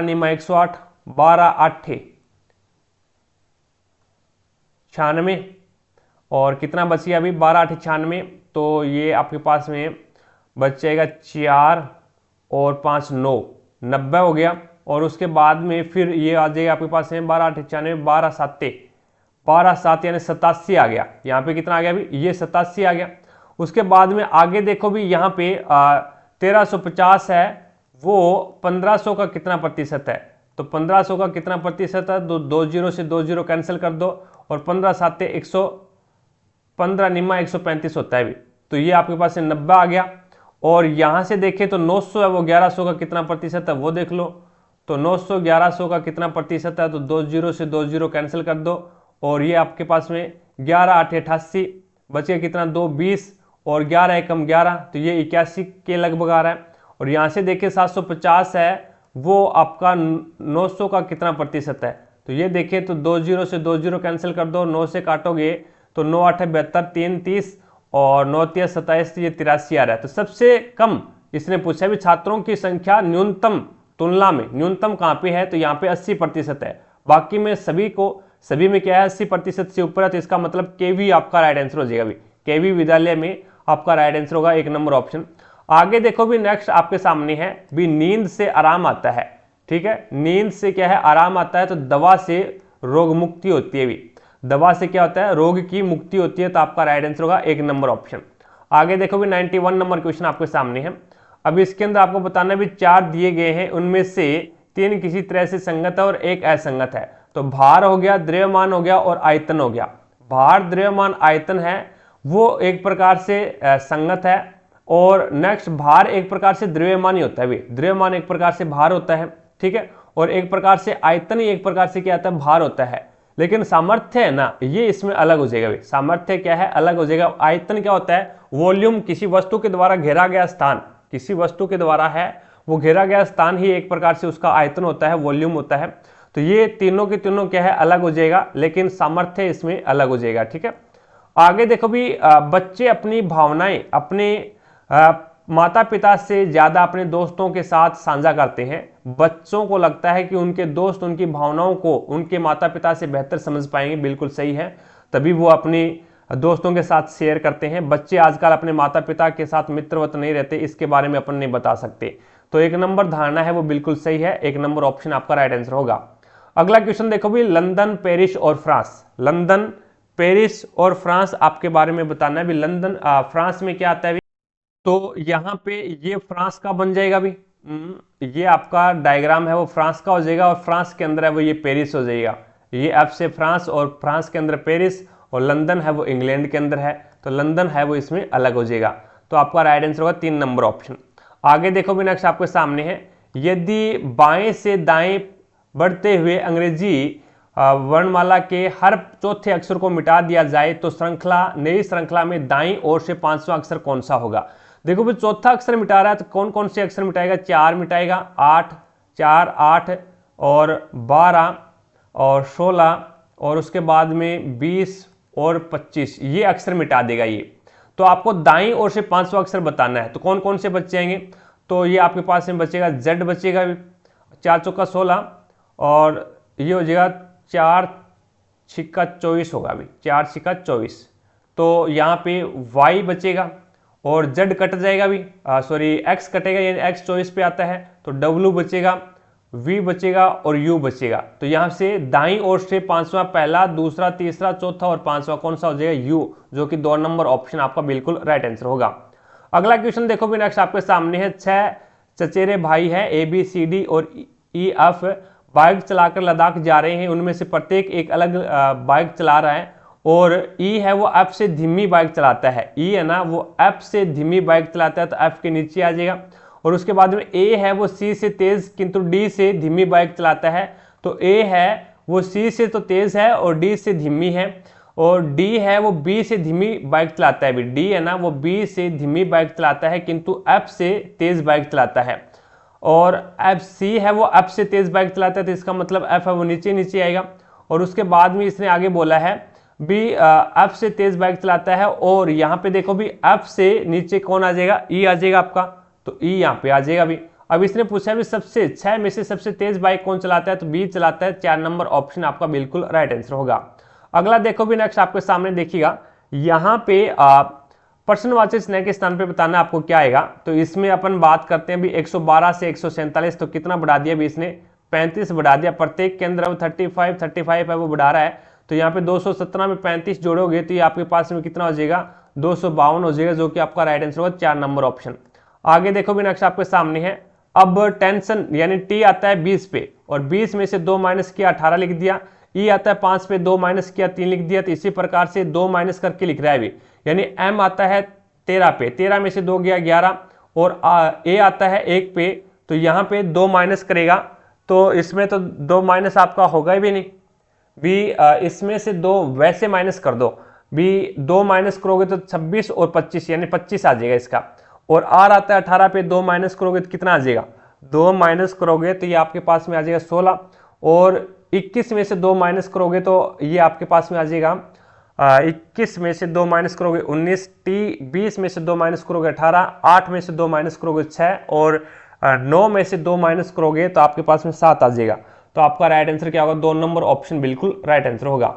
S1: निमा 108, 12 8 96, और कितना बच गया अभी 12 8 96। तो ये आपके पास में बच जाएगा 4 और 5 9, 90 हो गया। और उसके बाद में फिर ये आ जाएगा आपके पास में 12 8 96, 12 7 यानी 87 आ गया। यहाँ पे कितना आ गया अभी, ये 87 आ गया। उसके बाद में आगे देखो भी यहाँ पे 1350 है वो 1500 का कितना प्रतिशत है, तो 1500 का कितना प्रतिशत है, तो 20 से 20 कैंसिल कर दो और 15 7 115 निमा 135 होता है भी। तो ये आपके पास 90 आ गया। और यहां से देखें तो 900 है वो 1100 का कितना प्रतिशत है वो देख लो, तो 900 1100 का कितना प्रतिशत है, तो 20 से 20 कैंसिल कर दो और ये आपके पास में 11 8 88 बचे कितना 2 20 और 11 एकम 11, तो ये 81 के लगभग आ रहा है। और यहाँ से देखिए 750 है वो आपका 900 का कितना प्रतिशत है, तो ये देखिए तो 20 से 20 कैंसिल कर दो, 9 से काटोगे तो 9 8 72, 3 30 और 9 3 27, ये 83 आ रहा है। तो सबसे कम इसने पूछा भी छात्रों की संख्या न्यूनतम तुलना में, न्यूनतम कहाँ पे है, तो यहाँ पे 80% है। बाकी में सभी में क्या है 80% से ऊपर है, तो इसका मतलब केवी आपका राइट आंसर हो जाएगा। अभी केवी विद्यालय में आपका राइट आंसर होगा 1 नंबर ऑप्शन। आगे देखो भी नेक्स्ट आपके सामने है भी नींद से आराम आता है, ठीक है, नींद से क्या है आराम आता है, तो दवा से रोग मुक्ति होती है। भी दवा से क्या होता है, रोग की मुक्ति होती है, तो आपका राइट आंसर होगा 1 नंबर ऑप्शन। आगे देखो भी 91 नंबर क्वेश्चन आपके सामने है। अब इसके अंदर आपको बताना भी 4 दिए गए हैं, उनमें से 3 किसी तरह से संगत है और 1 असंगत है। तो भार हो गया, द्रव्यमान हो गया और आयतन हो गया। भार द्रव्यमान आयतन है वो एक प्रकार से संगत है, और नेक्स्ट भार एक प्रकार से द्रव्यमान ही होता है। भी द्रव्यमान एक प्रकार से भार होता है, ठीक है, और एक प्रकार से आयतन ही एक प्रकार से क्या आता है, भार होता है। लेकिन सामर्थ्य है ना, ये इसमें अलग हो जाएगा भाई। सामर्थ्य क्या है, अलग हो जाएगा। आयतन क्या होता है, वॉल्यूम, किसी वस्तु के द्वारा घेरा गया स्थान, किसी वस्तु के द्वारा है वो घेरा गया स्थान ही एक प्रकार से उसका आयतन होता है, वॉल्यूम होता है। तो ये तीनों के तीनों क्या है, अलग हो जाएगा, लेकिन सामर्थ्य इसमें अलग हो जाएगा। ठीक है, आगे देखो भी, बच्चे अपनी भावनाएं अपने माता पिता से ज्यादा अपने दोस्तों के साथ साझा करते हैं। बच्चों को लगता है कि उनके दोस्त उनकी भावनाओं को उनके माता पिता से बेहतर समझ पाएंगे, बिल्कुल सही है, तभी वो अपनी दोस्तों के साथ शेयर करते हैं। बच्चे आजकल अपने माता पिता के साथ मित्रवत नहीं रहते, इसके बारे में अपन नहीं बता सकते। तो एक नंबर धारणा है वो बिल्कुल सही है, एक नंबर ऑप्शन आपका राइट आंसर होगा। अगला क्वेश्चन देखो भी, लंदन, पेरिस और फ्रांस। लंदन, पेरिस और फ्रांस आपके बारे में बताना है भी। लंदन फ्रांस में क्या आता है भी, तो यहाँ पे ये फ्रांस का बन जाएगा भी। ये आपका डायग्राम है वो फ्रांस का हो जाएगा, और फ्रांस के अंदर है वो ये पेरिस हो जाएगा। ये एफ से फ्रांस और फ्रांस के अंदर पेरिस, और लंदन है वो इंग्लैंड के अंदर है, तो लंदन है वो इसमें अलग हो जाएगा। तो आपका राइट आंसर होगा 3 नंबर ऑप्शन। आगे देखो भी, नेक्स्ट आपके सामने है, यदि बाएं से दाएं बढ़ते हुए अंग्रेजी वर्णमाला के हर चौथे अक्षर को मिटा दिया जाए तो नई श्रृंखला में दाईं ओर से 5वां अक्षर कौन सा होगा। देखो भी, चौथा अक्षर मिटा रहा है तो कौन कौन से अक्षर मिटाएगा, 4 मिटाएगा, 8, 4, 8 और 12 और 16 और उसके बाद में 20 और 25, ये अक्षर मिटा देगा ये। तो आपको दाईं ओर से 5वां अक्षर बताना है, तो कौन कौन से बच जाएंगे, तो ये आपके पास में बचेगा Z बचेगा, 4 चौका 16 और ये हो जाएगा 4 छिक्का 24 होगा अभी, 4 छिक्का 24। तो यहाँ पे Y बचेगा और Z कट जाएगा भी, सॉरी X कटेगा, यानी X 24 पे आता है, तो W बचेगा, V बचेगा और U बचेगा। तो यहाँ से दाईं ओर से 5वां, पहला, दूसरा, तीसरा, चौथा और 5वां कौन सा हो जाएगा, U, जो कि 2 नंबर ऑप्शन आपका बिल्कुल राइट आंसर होगा। अगला क्वेश्चन देखो भी, नेक्स्ट आपके सामने है, 6 चचेरे भाई हैं ABCD और EF बाइक चलाकर लद्दाख जा रहे हैं। उनमें से प्रत्येक एक अलग बाइक चला रहा है, और E है वो F से धीमी बाइक चलाता है। E है ना वो F से धीमी बाइक चलाता है, तो F के नीचे आ जाएगा। और उसके बाद में A है वो C से तेज किंतु D से धीमी बाइक चलाता है, तो A है वो C से तो तेज है और D से धीमी है, और D है वो B से धीमी बाइक चलाता है। D है ना वो B से धीमी बाइक चलाता है किंतु F से तेज बाइक चलाता है, और FC है वो F से तेज बाइक चलाता है, तो इसका मतलब F है वो नीचे नीचे आएगा। और उसके बाद में इसने आगे बोला है B F से तेज बाइक चलाता है, और यहाँ पे देखो भी F से नीचे कौन आ जाएगा, E आ जाएगा आपका, तो E यहाँ पे आ जाएगा भी। अब इसने पूछा भी सबसे 6 में से सबसे तेज बाइक कौन चलाता है, तो B चलाता है, 4 नंबर ऑप्शन आपका बिल्कुल राइट आंसर होगा। अगला देखो भी, नेक्स्ट आपके सामने देखिएगा, यहाँ पे प्रश्नवाची चिन्ह के स्थान पे बताना आपको क्या आएगा। तो इसमें अपन बात करते हैं भी 112 से 147, तो कितना बढ़ा दिया भी इसने, 35 बढ़ा दिया। प्रत्येक के अंदर 35 है वो बढ़ा रहा है, तो यहाँ पे 217 में 35 जोड़ोगे तो ये आपके पास में कितना हो जाएगा, 252 हो जाएगा, जो कि आपका राइट आंसर होगा, 4 नंबर ऑप्शन। आगे देखो भी, नेक्स्ट आपके सामने है, अब टेंशन यानी T आता है 20 पे, और 20 में से 2 माइनस किया 18 लिख दिया। E आता है 5 पे, 2 माइनस किया 3 लिख दिया। तो इसी प्रकार से 2 माइनस करके लिख रहा है भी, यानी M आता है 13 पे, 13 में से 2 गया 11, और A आता है 1 पे, तो यहाँ पे 2 माइनस करेगा, तो इसमें तो 2 माइनस आपका होगा ही भी नहीं भी, इसमें से 2 वैसे माइनस कर दो भी, 2 माइनस करोगे तो 26 और 25 यानी 25 आ जाएगा इसका। और R आता है 18 पे, 2 माइनस करोगे तो कितना आ जाएगा, 2 माइनस करोगे तो ये आपके पास में आ जाएगा 16, और 21 में से 2 माइनस करोगे तो ये आपके पास में आ जाएगा 21 में से 2 माइनस करोगे 19, T 20 में से 2 माइनस करोगे 18, 8 में से 2 माइनस करोगे 6, और 9 में से 2 माइनस करोगे तो आपके पास में 7 आ जाएगा। तो आपका राइट आंसर क्या होगा, 2 नंबर ऑप्शन बिल्कुल राइट आंसर होगा।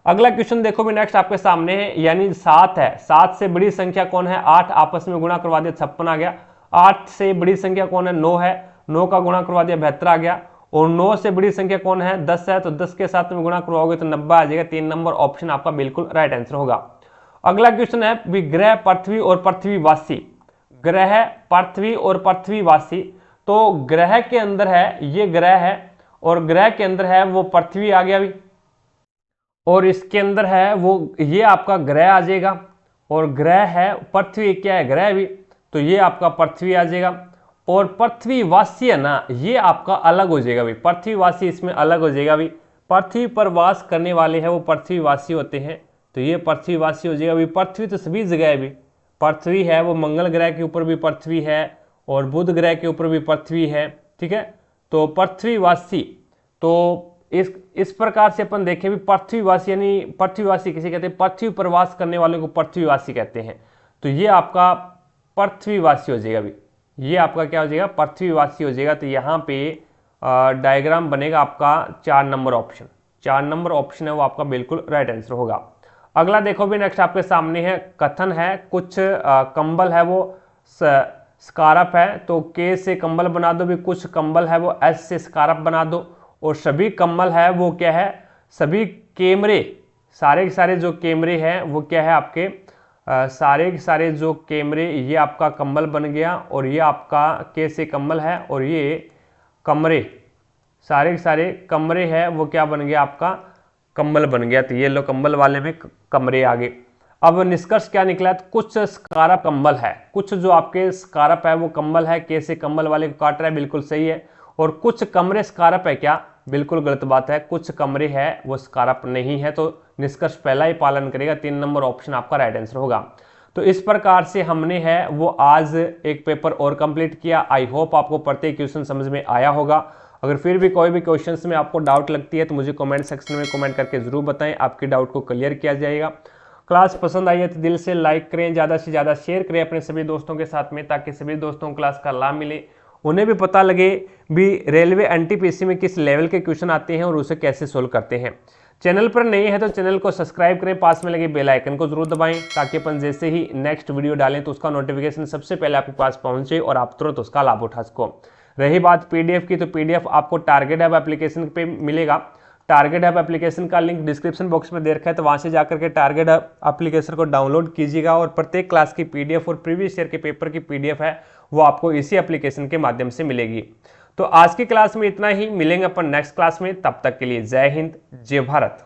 S1: अगला क्वेश्चन देखो भी, नेक्स्ट आपके सामने है, यानी 7 है, 7 से बड़ी संख्या कौन है, 8 आपस में गुणा करवा दिया 56 आ गया। 8 से बड़ी संख्या कौन है, 9 है, 9 का गुणा करवा दिया 72 आ गया। और 9 से बड़ी संख्या कौन है, 10 है, तो 10 के साथ में गुणा करवाओगे तो 90 आ जाएगा। 3 नंबर ऑप्शन आपका बिल्कुल राइट आंसर होगा। अगला क्वेश्चन है विग्रह पृथ्वी और पृथ्वीवासी। ग्रह पृथ्वी और पृथ्वीवासी, तो ग्रह के अंदर है, ये ग्रह है, और ग्रह के अंदर है वो पृथ्वी आ गया भी, और इसके अंदर है वो ये आपका ग्रह आ जाएगा, और ग्रह है पृथ्वी क्या है, ग्रह भी, तो ये आपका पृथ्वी आ जाएगा। और पृथ्वीवासी है ना, ये आपका अलग हो जाएगा भाई, पृथ्वीवासी इसमें अलग हो जाएगा भाई। पृथ्वी पर वास करने वाले हैं वो पृथ्वीवासी होते हैं, तो ये पृथ्वीवासी हो जाएगा। अभी पृथ्वी तो सभी जगह है, भी पृथ्वी है, वो मंगल ग्रह के ऊपर भी पृथ्वी है और बुध ग्रह के ऊपर भी पृथ्वी है, ठीक है। तो पृथ्वीवासी, तो इस प्रकार से अपन देखें भी पृथ्वीवासी यानी पृथ्वीवासी किसे कहते हैं, पृथ्वी पर वास करने वाले को पृथ्वीवासी कहते हैं। तो ये आपका पृथ्वीवासी हो जाएगा, भी ये आपका क्या हो जाएगा, पृथ्वीवासी हो जाएगा। तो यहाँ पे डायग्राम बनेगा आपका 4 नंबर ऑप्शन, 4 नंबर ऑप्शन है वो आपका बिल्कुल राइट आंसर होगा। अगला देखो भी नेक्स्ट आपके सामने है, कथन है कुछ कंबल है वो स्कार्फ है, तो के से कंबल बना दो, भी कुछ कंबल है वो एस से स्कार्फ बना दो, और सभी कंबल है वो क्या है, सभी कैमरे, सारे के सारे जो कैमरे हैं वो क्या है आपके सारे के सारे जो कैमरे, ये आपका कंबल बन गया, और ये आपका के से कंबल है, और ये कमरे, सारे के सारे कमरे हैं वो क्या बन गया, आपका कंबल बन गया। तो ये लो कंबल वाले में कमरे आगे। अब निष्कर्ष क्या निकला, तो कुछ स्कार्फ कंबल है, कुछ जो आपके स्कार्फ है वो कंबल है, कैसे कंबल वाले को काट रहा है, बिल्कुल सही है। और कुछ कमरे स्कार्फ है क्या, बिल्कुल गलत बात है, कुछ कमरे है वो स्कार्फ नहीं है। तो निष्कर्ष पहला ही पालन करेगा, 3 नंबर ऑप्शन आपका राइट आंसर होगा। तो इस प्रकार से हमने है वो आज एक पेपर और कंप्लीट किया। आई होप आपको प्रत्येक क्वेश्चन समझ में आया होगा। अगर फिर भी कोई भी क्वेश्चंस में आपको डाउट लगती है तो मुझे कमेंट सेक्शन में कमेंट करके जरूर बताएं, आपके डाउट को क्लियर किया जाएगा। क्लास पसंद आई है तो दिल से लाइक करें, ज़्यादा से ज़्यादा शेयर करें अपने सभी दोस्तों के साथ में, ताकि सभी दोस्तों को क्लास का लाभ मिले, उन्हें भी पता लगे भी रेलवे एनटीपीसी में किस लेवल के क्वेश्चन आते हैं और उसे कैसे सोल्व करते हैं। चैनल पर नए हैं तो चैनल को सब्सक्राइब करें, पास में लगे बेल आइकन को जरूर दबाएं, ताकि अपन जैसे ही नेक्स्ट वीडियो डालें तो उसका नोटिफिकेशन सबसे पहले आपके पास पहुंचे और आप तुरंत उसका लाभ उठा सको। रही बात पीडीएफ की, तो पीडीएफ आपको टारगेट हब एप्लीकेशन पे मिलेगा। टारगेट हब एप्लीकेशन का लिंक डिस्क्रिप्शन बॉक्स में दे रखा है, तो वहां से जाकर के टारगेट हब एप्लीकेशन को डाउनलोड कीजिएगा, और प्रत्येक क्लास की पीडीएफ और प्रीवियस ईयर के पेपर की पीडीएफ है वो आपको इसी एप्लीकेशन के माध्यम से मिलेगी। तो आज की क्लास में इतना ही, मिलेंगे अपन नेक्स्ट क्लास में, तब तक के लिए जय हिंद, जय भारत।